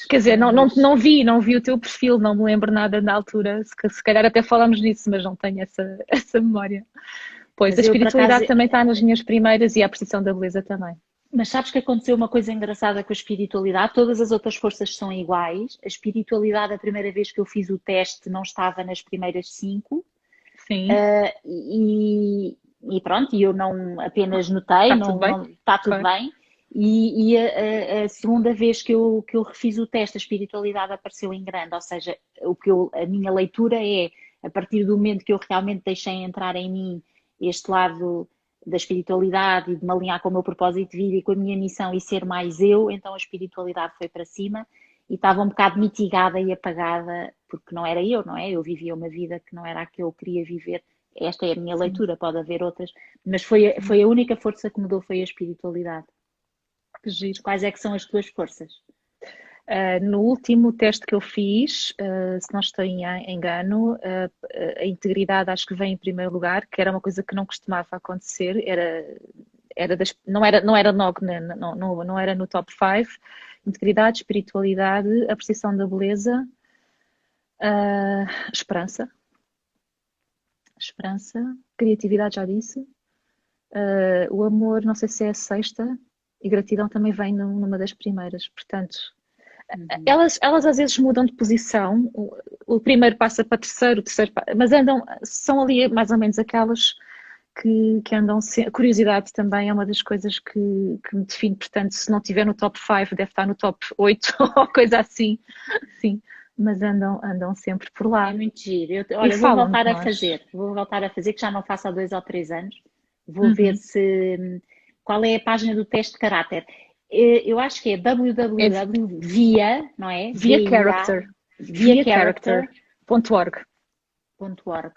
Quer dizer, não vi o teu perfil, não me lembro nada na altura. Se calhar até falamos nisso, mas não tenho essa memória. Pois, a espiritualidade também está nas minhas primeiras e a apreciação da beleza também. Mas sabes que aconteceu uma coisa engraçada com a espiritualidade? Todas as outras forças são iguais. A espiritualidade, a primeira vez que eu fiz o teste, não estava nas primeiras 5. Sim. E pronto, e eu não apenas notei, está tudo bem. E a segunda vez que eu refiz o teste, a espiritualidade apareceu em grande, ou seja, a minha leitura é, a partir do momento que eu realmente deixei entrar em mim este lado da espiritualidade e de me alinhar com o meu propósito de vida e com a minha missão e ser mais eu, então a espiritualidade foi para cima e estava um bocado mitigada e apagada, porque não era eu, não é? Eu vivia uma vida que não era a que eu queria viver, esta é a minha Sim, leitura, pode haver outras, mas foi a única força que mudou, foi a espiritualidade. que giro. Quais é que são as tuas forças? No último teste que eu fiz, se não estou em engano, a integridade acho que vem em primeiro lugar, que era uma coisa que não costumava acontecer, não era logo, não era no top 5. Integridade, espiritualidade, apreciação da beleza, esperança, criatividade, já disse, o amor, não sei se é a sexta, e gratidão também vem numa das primeiras, portanto. Elas às vezes mudam de posição, o primeiro passa para o terceiro, mas são ali mais ou menos aquelas que andam. Curiosidade também é uma das coisas que me define, portanto, se não estiver no top 5, deve estar no top 8 ou coisa assim, sim, mas andam sempre por É lá. muito giro. E Olha, falam de nós. vou voltar a fazer, que já não faço há 2 ou 3 anos. Vou ver Uhum. se qual é a página do teste de caráter. Eu acho que é É www.via, não é? via VIA, character, via viacharacter.org. character.org,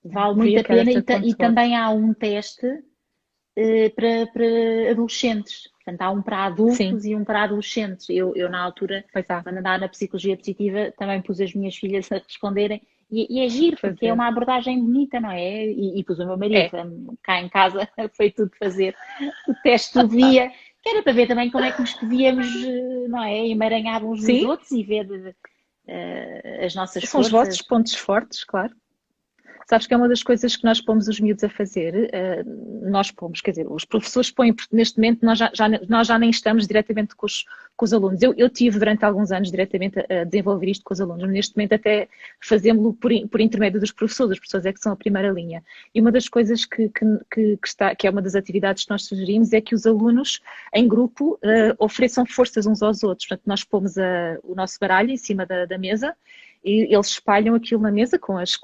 Vale muito via a pena e character.org. também há um teste para adolescentes. Portanto, há um para Sim, adultos e um para adolescentes. Eu na altura, pois há, quando andava na psicologia positiva, também pus as minhas filhas a responderem. E é giro, porque é fazer. uma abordagem bonita, não é? E pus o meu marido É, cá em casa, foi tudo fazer o teste do dia, que era para ver também como é que nos podíamos, não é? Emaranhar uns nos sim, outros e ver as nossas são os vossos forças. pontos fortes, claro. Sabes que é uma das coisas que nós pomos os miúdos a fazer, nós pomos, quer dizer, os professores põem, porque neste momento nós já nem estamos diretamente com os alunos. Eu tive durante alguns anos diretamente a desenvolver isto com os alunos, mas neste momento até fazemos-lo por intermédio dos professores, os professores é que são a primeira linha. E uma das coisas que é uma das atividades que nós sugerimos é que os alunos, em grupo, ofereçam forças uns aos outros. Portanto, nós pomos o nosso baralho em cima da mesa e eles espalham aquilo na mesa com as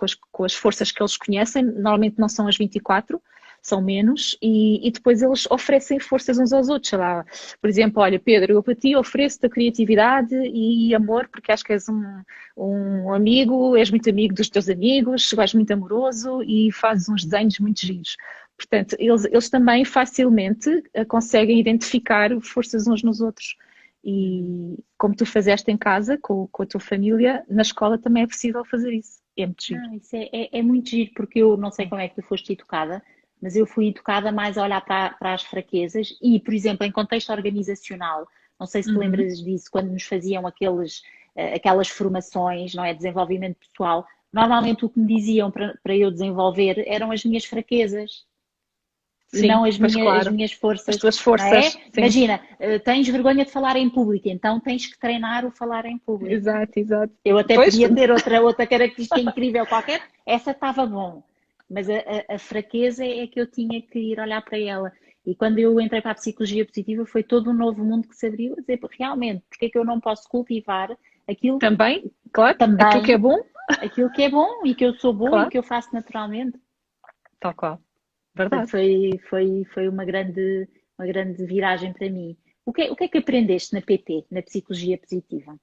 forças que eles conhecem, normalmente não são as 24, são menos, e depois eles oferecem forças uns aos outros, sei lá, por exemplo, olha Pedro, eu para ti ofereço-te a criatividade e amor, porque acho que és um amigo, és muito amigo dos teus amigos, és muito amoroso e fazes uns desenhos muito giros. Portanto, eles também facilmente conseguem identificar forças uns nos outros. E como tu fizeste em casa, com a tua família, na escola também é possível fazer isso. É muito giro. Não, isso é muito giro, porque eu não sei É. como é que tu foste educada, mas eu fui educada mais a olhar para as fraquezas e, por exemplo, em contexto organizacional, não sei se te Uhum. lembras disso, quando nos faziam aquelas formações, não é, desenvolvimento pessoal, normalmente o que me diziam para eu desenvolver eram as minhas fraquezas e Sim, não pois as claro. minhas As forças, tuas não é? forças, sim. Imagina, tens vergonha de falar em público, então tens que treinar o falar em público. Exato, exato. Eu até Pois, podia ter outra característica incrível qualquer, essa estava bom. Mas a fraqueza é que eu tinha que ir olhar para ela. E quando eu entrei para a psicologia positiva, foi todo um novo mundo que se abriu. A dizer, realmente, porque é que eu não posso cultivar aquilo também, claro, aquilo que é também, bom, aquilo que é bom e que eu sou boa e claro, que eu faço naturalmente? tal qual. Portanto, Verdade. foi uma grande viragem para mim. O que é que aprendeste na PT, na psicologia positiva?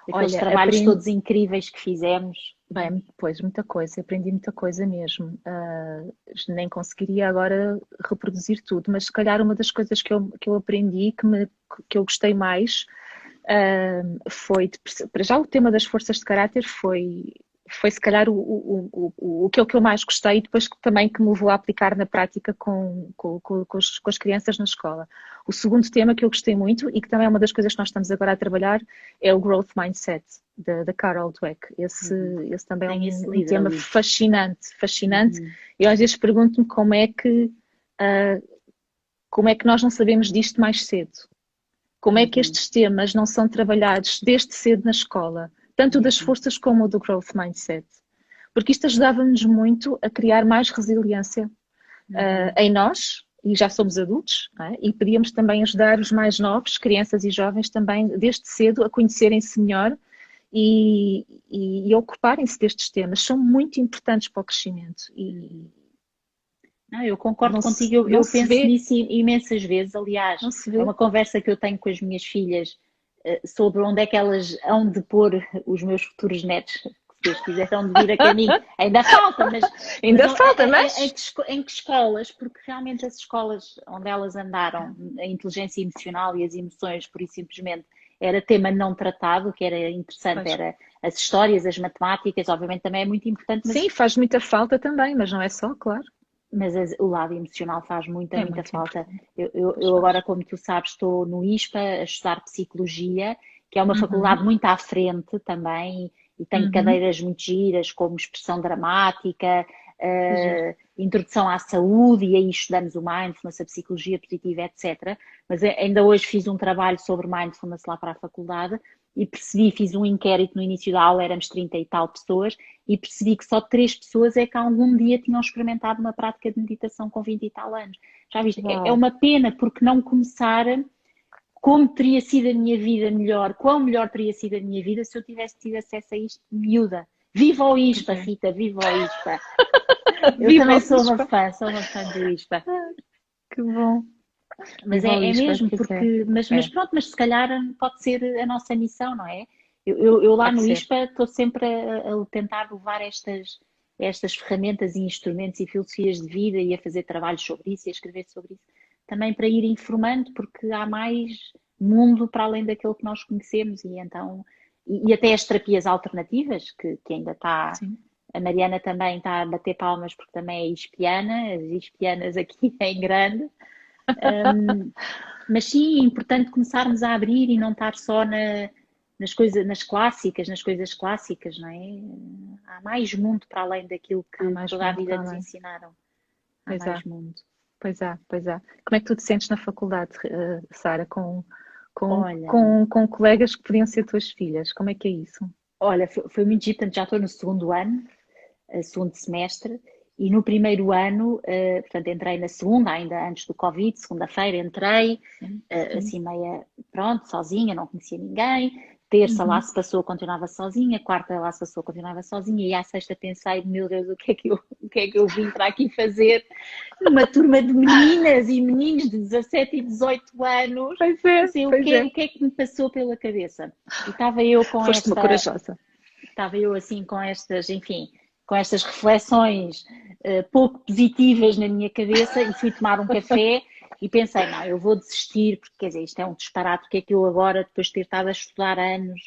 Aqueles Olha, trabalhos todos incríveis que fizemos. bem, pois, muita coisa, aprendi muita coisa mesmo. Nem conseguiria agora reproduzir tudo, mas se calhar uma das coisas que eu aprendi, que eu gostei mais, para já o tema das forças de caráter foi se calhar que eu mais gostei e depois também que me levou a aplicar na prática com as crianças na escola. O segundo tema que eu gostei muito e que também é uma das coisas que nós estamos agora a trabalhar é o Growth Mindset, da Carol Dweck. Esse também é Tem esse um livro tema ali. fascinante, fascinante. Uhum. E às vezes pergunto-me como é que nós não sabemos disto mais cedo. Como é que Uhum. estes temas não são trabalhados desde cedo na escola? Tanto das Uhum. forças como o do growth mindset. Porque isto ajudava-nos muito a criar mais resiliência Uhum. em nós, e já somos adultos, não é? E podíamos também ajudar os mais novos, crianças e jovens, também desde cedo a conhecerem-se melhor e a ocuparem-se destes temas. São muito importantes para o crescimento. E Não, eu concordo contigo, não eu se penso vê, nisso imensas vezes. Aliás, não se é vê. uma conversa que eu tenho com as minhas filhas sobre onde é que elas hão de pôr os meus futuros netos, que português, quiseram de vir a caminho, ainda falta, mas, Ainda mas falta, mas... em que escolas, porque realmente as escolas onde elas andaram, a inteligência emocional e as emoções, por isso simplesmente, era tema não tratado, o que era interessante, Pois. era as histórias, as matemáticas, obviamente também é muito importante, Sim, faz muita falta também, mas não é só, claro. mas o lado emocional faz muita, É muita muito falta. importante. Eu agora, como tu sabes, estou no ISPA a estudar Psicologia, que é uma Uhum, faculdade muito à frente também, e tenho uhum, cadeiras muito giras, como expressão dramática, que giro. introdução à saúde, e aí estudamos o mindfulness, a psicologia positiva, etc. Mas ainda hoje fiz um trabalho sobre mindfulness lá para a faculdade, e percebi, fiz um inquérito no início da aula, éramos 30 e tal pessoas, e percebi que só 3 pessoas é que algum dia tinham experimentado uma prática de meditação com 20 e tal anos. Já viste? É Uau. uma pena, porque não começar como teria sido a minha vida melhor, quão melhor teria sido a minha vida se eu tivesse tido acesso a isto miúda. Viva o Pois ISPA, é. Rita, viva o ISPA. Eu Viva também o ISPA. sou uma fã do ISPA. Que bom. Mas Viva o é ISPA, mesmo, pois é. porque, mas É, pronto, mas se calhar pode ser a nossa missão, não é? Eu lá pode no ser. ISPA estou sempre a tentar levar estas ferramentas e instrumentos e filosofias de vida e a fazer trabalhos sobre isso e a escrever sobre isso, também para ir informando, porque há mais mundo para além daquele que nós conhecemos e então, e até as terapias alternativas, que ainda está, Sim. a Mariana também está a bater palmas porque também é ispiana, as ispianas aqui em grande. Mas sim, é importante começarmos a abrir e não estar só nas coisas, nas coisas clássicas, não é? Há mais mundo para além daquilo Há que mais toda a mundo vida para nos além. ensinaram. Há Pois há, mais mundo. pois há, pois há. Como é que tu te sentes na faculdade, Sara, Olha, com colegas que podiam ser tuas filhas? Como é que é isso? olha, foi muito giro, portanto já estou no segundo ano, segundo semestre, e no primeiro ano, portanto entrei na segunda, ainda antes do Covid, segunda-feira entrei, Sim, sim. assim meia, pronto, sozinha, não conhecia ninguém. Terça lá Uhum. se passou, continuava sozinha. Quarta lá se passou, continuava sozinha. E à sexta pensei, meu Deus, o que é que eu vim para aqui fazer numa turma de meninas e meninos de 17 e 18 anos? Pois é, Assim, o pois que, é. o que é que me passou pela cabeça? E estava eu com Foste uma esta, corajosa. estava eu assim com estas, enfim, com estas reflexões pouco positivas na minha cabeça e fui tomar um café e pensei, não, eu vou desistir, porque quer dizer, isto é um disparate, porque é que eu agora, depois de ter estado a estudar anos,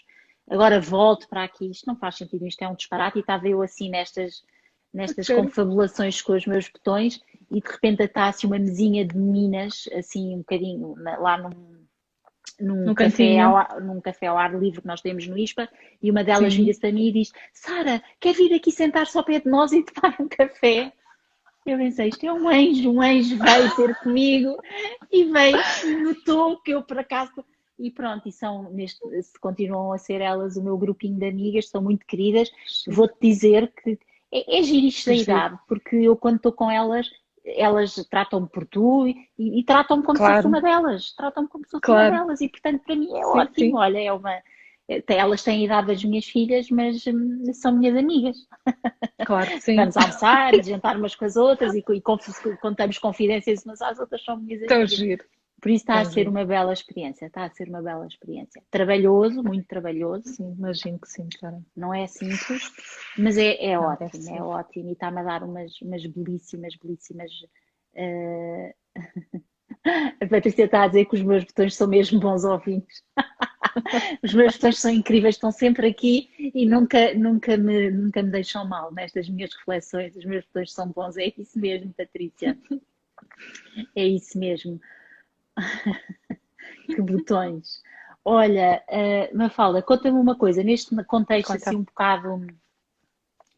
agora volto para aqui, isto não faz sentido, isto é um disparate, e estava eu assim A nestas sério. confabulações com os meus botões e de repente está assim uma mesinha de meninas, assim um bocadinho, lá Num cantinho. num café ao ar livre que nós temos no ISPA, e uma delas Sim. vira-se para mim e diz: Sara, quer vir aqui sentar-se ao pé de nós e tomar um café? Eu pensei, isto é um anjo veio ter comigo e veio e notou que eu por acaso. E pronto, continuam a ser elas o meu grupinho de amigas, são muito queridas. Giro. Vou-te dizer que é giro isto da Que giro. idade, porque eu quando estou com elas, elas tratam-me por tu e tratam-me como se fosse Claro, uma delas, tratam-me como se fosse uma claro. delas, e portanto para mim é Sim, ótimo. sim. Olha, elas têm a idade das minhas filhas, mas são minhas amigas. Claro que sim. Vamos almoçar e jantar umas com as outras e contamos confidências umas às outras, são minhas Tão amigas. giro. Por isso está a Tão ser giro. uma bela experiência, está a ser uma bela experiência. Trabalhoso, muito trabalhoso, Sim, imagino que sim, Sara. não é simples, mas é Não deve ótimo, é ser. ótimo e está-me a dar umas belíssimas, belíssimas. Uh... A Patrícia está a dizer que os meus botões são mesmo bons ouvintes. Os meus botões são incríveis, estão sempre aqui e nunca me deixam mal nestas minhas reflexões. Os meus botões são bons, é isso mesmo, Patrícia, é isso mesmo. Que botões. Olha, Mafalda, conta-me uma coisa, neste contexto assim Conta. um bocado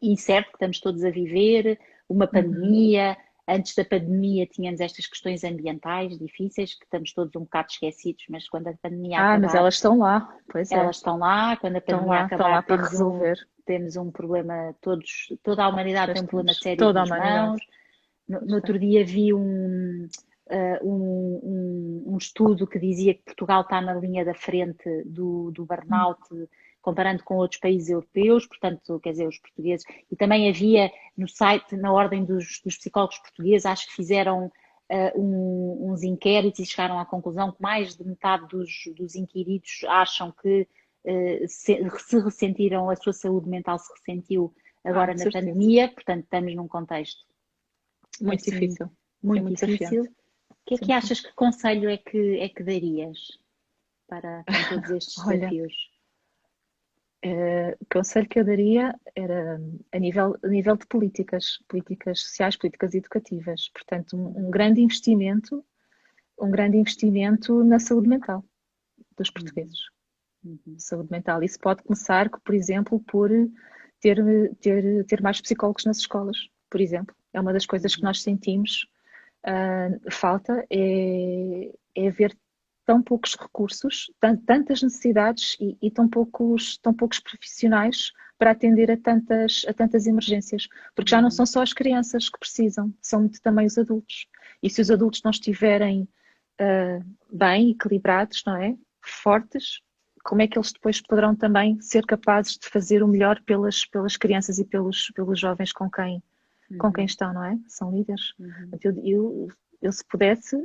incerto que estamos todos a viver, uma Uhum. pandemia, antes da pandemia tínhamos estas questões ambientais difíceis, que estamos todos um bocado esquecidos, mas quando a pandemia Ah, mas acabar, elas estão lá. Pois é. elas estão lá, quando a pandemia Estão acabar lá para resolver. temos um problema, toda a humanidade tem Pois um problema temos. sério Toda a nas humanidade. mãos. No Pois outro tem. dia vi um estudo que dizia que Portugal está na linha da frente do Hum. burnout, comparando com outros países europeus, portanto, quer dizer, os portugueses. E também havia no site, na ordem dos psicólogos portugueses, acho que fizeram uns inquéritos e chegaram à conclusão que mais de metade dos inquiridos acham que se ressentiram, a sua saúde mental se ressentiu agora na certeza. pandemia, portanto estamos num contexto Muito assim, difícil. muito muito difícil. desafiante. O que é que achas, que conselho é que darias para com todos estes Olha, desafios? o conselho que eu daria era a nível de políticas sociais, políticas educativas. Portanto, um grande investimento na saúde mental dos portugueses. Saúde mental. Isso pode começar, por exemplo, por ter mais psicólogos nas escolas, por exemplo. É uma das coisas que nós sentimos falta, é haver tão poucos recursos, tantas necessidades e tão poucos profissionais para atender a tantas emergências. Porque já não são só as crianças que precisam, são também os adultos. E se os adultos não estiverem bem equilibrados, não é? Fortes, como é que eles depois poderão também ser capazes de fazer o melhor pelas crianças e pelos jovens com quem estão, não é? São líderes. Eu se pudesse,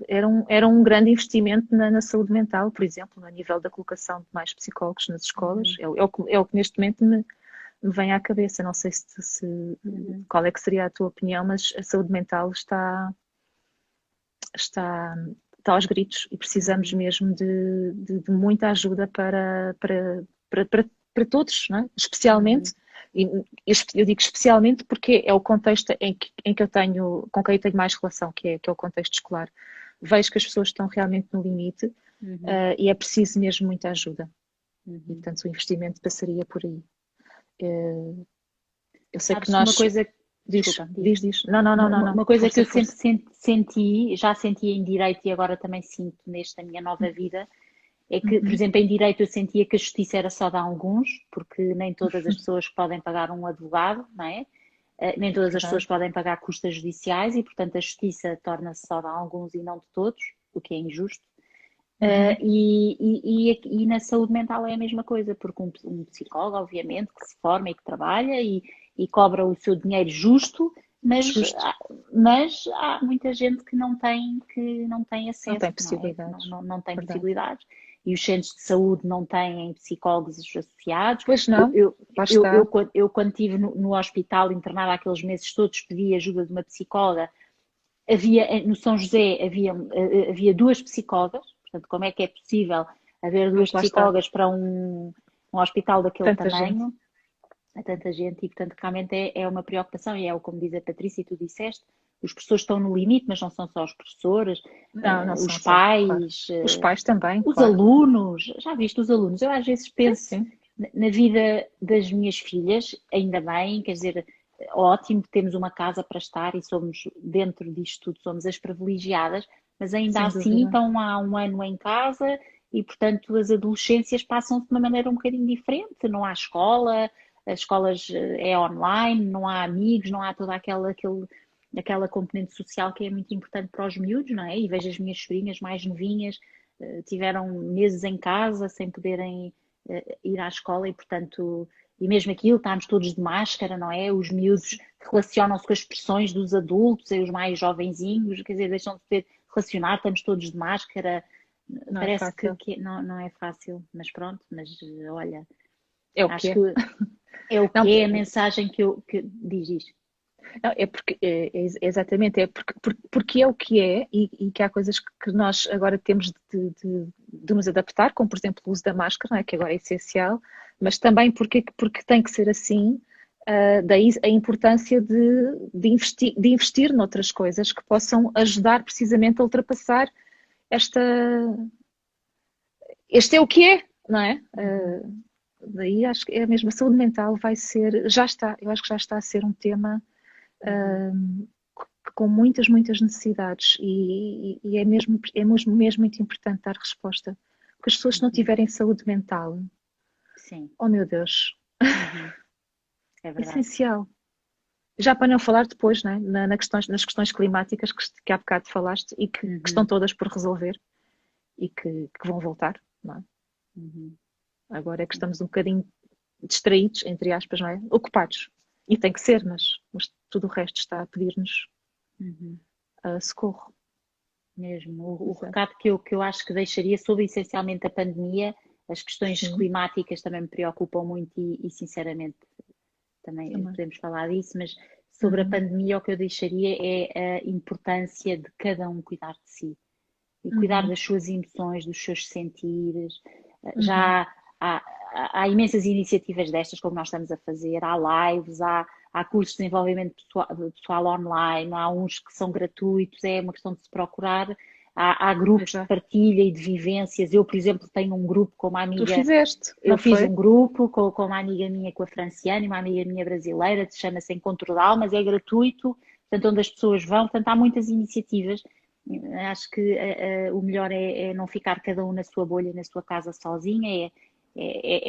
era um grande investimento na saúde mental, por exemplo, a nível da colocação de mais psicólogos nas escolas. É o que neste momento me vem à cabeça. Não sei qual é que seria a tua opinião, mas a saúde mental está aos gritos e precisamos mesmo de muita ajuda para todos, não é? Especialmente, eu digo especialmente porque é o contexto em que eu tenho, com quem eu tenho mais relação, que é o contexto escolar. Vejo que as pessoas estão realmente no limite e é preciso mesmo muita ajuda. E, portanto, o investimento passaria por aí. Eu sei que nós... Uma coisa... Diz. Não. Uma coisa força, que eu sempre senti, já senti em direito e agora também sinto nesta minha nova vida, é que, por exemplo, em direito eu sentia que a justiça era só de alguns, porque nem todas as pessoas podem pagar um advogado, não é? Nem todas as pessoas podem pagar custas judiciais e, portanto, a justiça torna-se só de alguns e não de todos, o que é injusto. E na saúde mental é a mesma coisa, porque um psicólogo, obviamente, que se forma e que trabalha e cobra o seu dinheiro justo, mas há muita gente que não tem acesso, não tem possibilidades. Não tem possibilidades. E os centros de saúde não têm psicólogos associados. Pois não, eu quando estive no hospital internada aqueles meses todos, pedi ajuda de uma psicóloga. No São José havia 2 psicólogas, portanto, como é que é possível haver 2 psicólogas para um hospital daquele tamanho? Há tanta gente e, portanto, realmente é uma preocupação e como diz a Patrícia e tu disseste, os professores estão no limite, mas não são só os professores, os pais, claro. Os pais também, os alunos, já viste os alunos? Eu às vezes penso na vida das minhas filhas, ainda bem, quer dizer, ótimo, temos uma casa para estar e somos, dentro disto tudo, somos as privilegiadas, mas ainda assim estão há um ano em casa e, portanto, as adolescências passam-se de uma maneira um bocadinho diferente, não há escola, as escolas é online, não há amigos, não há toda aquela componente social que é muito importante para os miúdos, não é? E vejo as minhas sobrinhas mais novinhas, tiveram meses em casa sem poderem ir à escola e, portanto, e mesmo aquilo, estamos todos de máscara, não é? Os miúdos relacionam-se com as expressões dos adultos e os mais jovenzinhos, quer dizer, deixam de poder relacionar, estamos todos de máscara. Parece que não é fácil, mas pronto, mas olha, é o que acho que é o que é a mensagem que diz. Não, exatamente, porque é o que é e que há coisas que nós agora temos de nos adaptar, como por exemplo o uso da máscara, não é? Que agora é essencial, mas também porque tem que ser assim, daí a importância de investir noutras coisas que possam ajudar precisamente a ultrapassar este é o que é, não é? Daí acho que é mesmo, a saúde mental eu acho que já está a ser um tema com muitas necessidades e é mesmo muito importante dar resposta. Porque as pessoas se não tiverem saúde mental, oh meu Deus, é verdade. Essencial. Já para não falar depois, não é? nas questões climáticas que há bocado falaste e que estão todas por resolver e que vão voltar, não é? Agora é que estamos um bocadinho distraídos, entre aspas, não é? Ocupados. E tem que ser, mas tudo o resto está a pedir-nos socorro. Mesmo. O recado que eu acho que deixaria sobre essencialmente a pandemia As questões Sim, climáticas também me preocupam muito e sinceramente também também. podemos falar disso, mas sobre a Uhum, pandemia o que eu deixaria é a importância de cada um cuidar de si e cuidar uhum, das suas emoções, dos seus sentires. uhum. Já há, há imensas iniciativas destas, como nós estamos a fazer, há lives, há cursos de desenvolvimento pessoal online, há uns que são gratuitos, é uma questão de se procurar. Há grupos de Exato. partilha e de vivências. Eu, por exemplo, tenho um grupo com uma Tu amiga. fizeste, Eu não fiz foi? um grupo com uma amiga minha, com a Franciane, uma amiga minha brasileira, que chama-se Encontro de Almas, é gratuito, portanto, onde as pessoas vão, portanto, há muitas iniciativas. Acho que o melhor é não ficar cada um na sua bolha, na sua casa sozinha,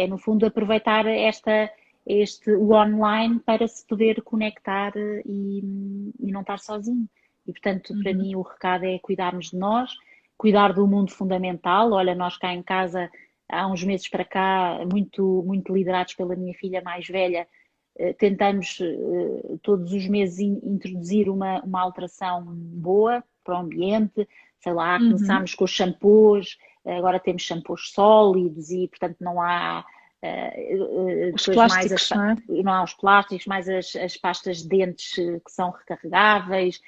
no fundo aproveitar o online para se poder conectar e não estar sozinho. E portanto, para Uhum. mim o recado é cuidarmos de nós, cuidar do mundo fundamental. Olha, nós cá em casa há uns meses para cá, muito liderados pela minha filha mais velha, tentamos todos os meses introduzir uma alteração boa para o ambiente, sei lá, Uhum. começámos com os shampoos, agora temos shampoos sólidos e, portanto, não há Os depois mais plásticos, não é? não há os plásticos, mais as pastas de dentes que são recarregáveis,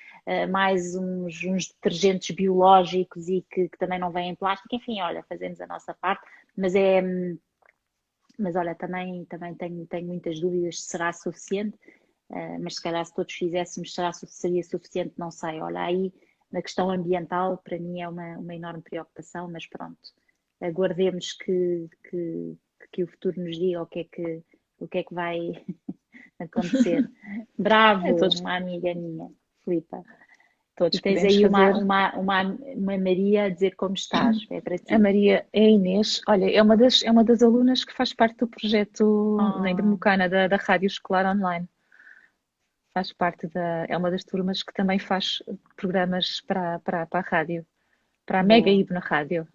mais uns detergentes biológicos e que também não vêm em plástico, enfim, olha, fazemos a nossa parte, mas mas olha, também tenho muitas dúvidas se será suficiente, mas se calhar se todos fizéssemos seria suficiente, não sei. Olha, aí na questão ambiental para mim é uma enorme preocupação, mas pronto, aguardemos que o futuro nos diga o que é que vai acontecer. É, Bravo, uma amiga minha, Filipa. E todos tens podemos aí fazer. uma Maria a dizer como estás, é para A ti. Maria é a Inês. Olha, é uma das alunas que faz parte do projeto na Oh, Ibermucana da Rádio Escolar Online. Faz parte é uma das turmas que também faz programas para a rádio, para a Mega boa, Ibe na rádio.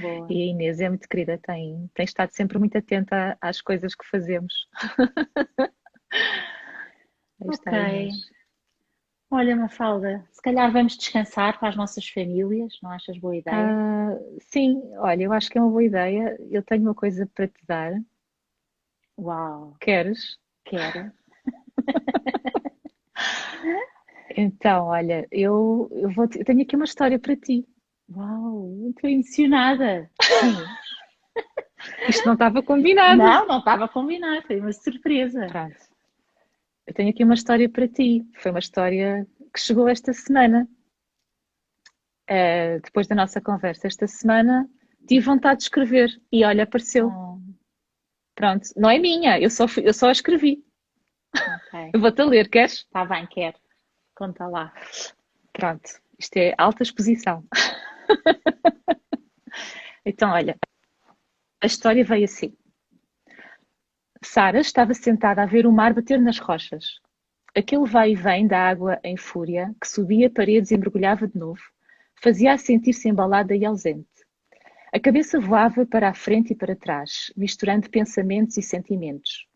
boa. E a Inês é muito querida, tem estado sempre muito atenta às coisas que fazemos. Aí está Ok. a Inês. Olha, Mafalda, se calhar vamos descansar para as nossas famílias, não achas boa ideia? Ah, sim, olha, eu acho que é uma boa ideia. Eu tenho uma coisa para te dar. Uau, Queres? quero. Então, olha, eu tenho aqui uma história para ti. Uau, estou emocionada. Sim. Isto não estava combinado. Não, não estava combinado, foi uma surpresa. Pronto, eu tenho aqui uma história para ti. Foi uma história que chegou esta semana. Depois da nossa conversa esta semana, tive vontade de escrever e olha, apareceu. Oh, Pronto, não é minha, eu só a escrevi. ok. Eu vou-te a ler, queres? Está bem, quero. Conta lá. Pronto, isto é alta exposição. Então, olha, a história veio assim. Sara estava sentada a ver o mar bater nas rochas. Aquele vai e vem da água em fúria, que subia paredes e mergulhava de novo, fazia-a sentir-se embalada e ausente. A cabeça voava para a frente e para trás, misturando pensamentos e sentimentos.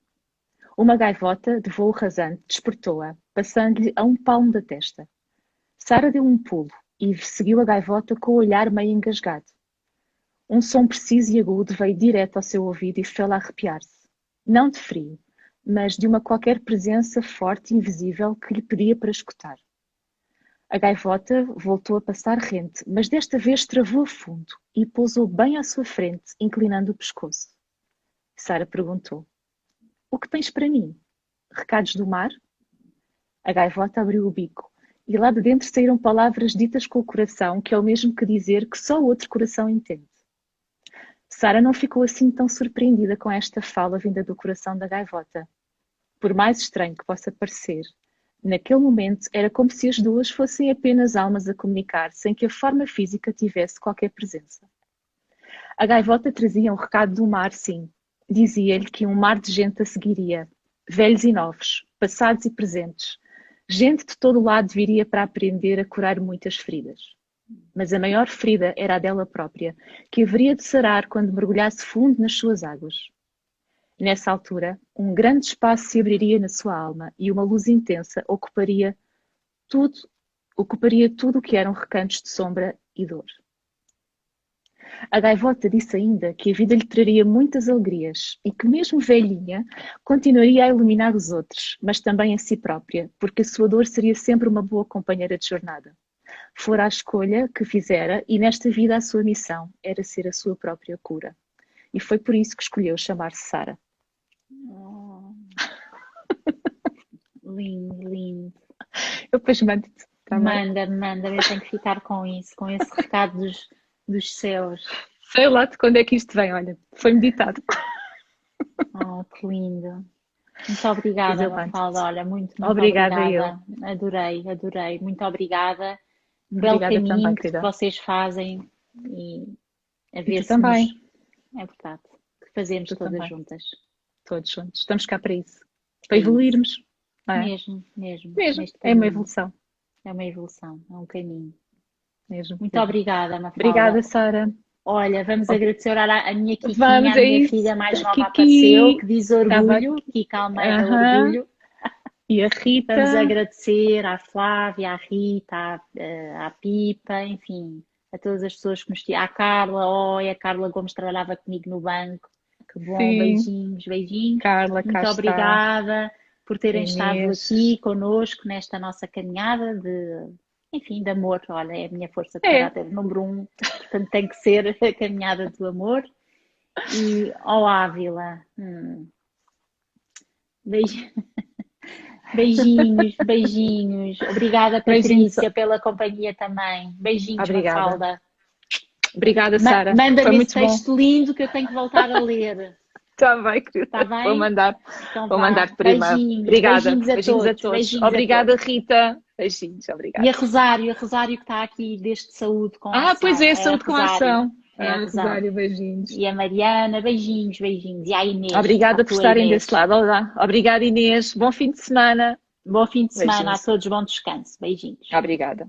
Uma gaivota, de voo rasante, despertou-a, passando-lhe a um palmo da testa. Sara deu um pulo e seguiu a gaivota com o olhar meio engasgado. Um som preciso e agudo veio direto ao seu ouvido e fê-la arrepiar-se. Não de frio, mas de uma qualquer presença forte e invisível que lhe pedia para escutar. A gaivota voltou a passar rente, mas desta vez travou a fundo e pousou bem à sua frente, inclinando o pescoço. Sara perguntou: "O que tens para mim? Recados do mar?" A gaivota abriu o bico e lá de dentro saíram palavras ditas com o coração, que é o mesmo que dizer que só o outro coração entende. Sara não ficou assim tão surpreendida com esta fala vinda do coração da gaivota. Por mais estranho que possa parecer, naquele momento era como se as duas fossem apenas almas a comunicar, sem que a forma física tivesse qualquer presença. A gaivota trazia um recado do mar, sim. Dizia-lhe que um mar de gente a seguiria, velhos e novos, passados e presentes. Gente de todo o lado viria para aprender a curar muitas feridas. Mas a maior ferida era a dela própria, que haveria de sarar quando mergulhasse fundo nas suas águas. Nessa altura, um grande espaço se abriria na sua alma e uma luz intensa tudo, ocuparia tudo o que eram recantos de sombra e dor. A gaivota disse ainda que a vida lhe traria muitas alegrias e que, mesmo velhinha, continuaria a iluminar os outros, mas também a si própria, porque a sua dor seria sempre uma boa companheira de jornada. Fora a escolha que fizera e nesta vida a sua missão era ser a sua própria cura. E foi por isso que escolheu chamar-se Sara. Oh. Lindo, lindo. Eu depois mando-te. Tá Manda, eu tenho que ficar com isso, com esse recado dos céus. Sei lá de quando é que isto vem, olha, foi meditado. Oh, que lindo. Muito obrigada, Mafalda. Olha, muito obrigada. Obrigada. Adorei. Muito obrigada. Um belo caminho também, que vocês fazem e a ver se também. É verdade. Que fazemos todas também. Juntas. Todos juntos. Estamos cá para isso. Para evoluirmos. Não é? Mesmo. É uma evolução. É uma evolução, é um caminho. Mesmo. Muito obrigada, Mafalda. Obrigada, Sara. Olha, vamos agradecer a minha Kikinha, a minha filha mais nova apareceu, que diz orgulho, Kika Almeida, orgulho. E a Rita. Vamos agradecer à Flávia, à Rita, à Pipa, enfim, a todas as pessoas que nos tinham. À Carla, a Carla Gomes trabalhava comigo no banco. Que bom, sim. Beijinhos. Carla, muito obrigada por terem estado aqui connosco nesta nossa caminhada de amor. Olha, é a minha força de caráter número 1, portanto tem que ser a caminhada do amor. E ao Ávila, beijinhos. Obrigada, Patrícia, pela companhia também. Beijinhos, Mafalda. Obrigada, Sara. Manda-me esse texto lindo que eu tenho que voltar a ler. Está bem, querida. Tá bem? Vou mandar. Então, vou mandar por e-mail. Obrigada. Beijinhos a todos. Obrigada, Rita. Beijinhos, obrigada. E a Rosário que está aqui desde Saúde com Ação. Pois é, Saúde com Ação. Rosário, beijinhos. E a Mariana, beijinhos. E a Inês. Obrigada por estarem desse lado. Olá. Obrigada, Inês. Bom fim de semana. Bom fim de semana a todos. Bom descanso. Beijinhos. Obrigada.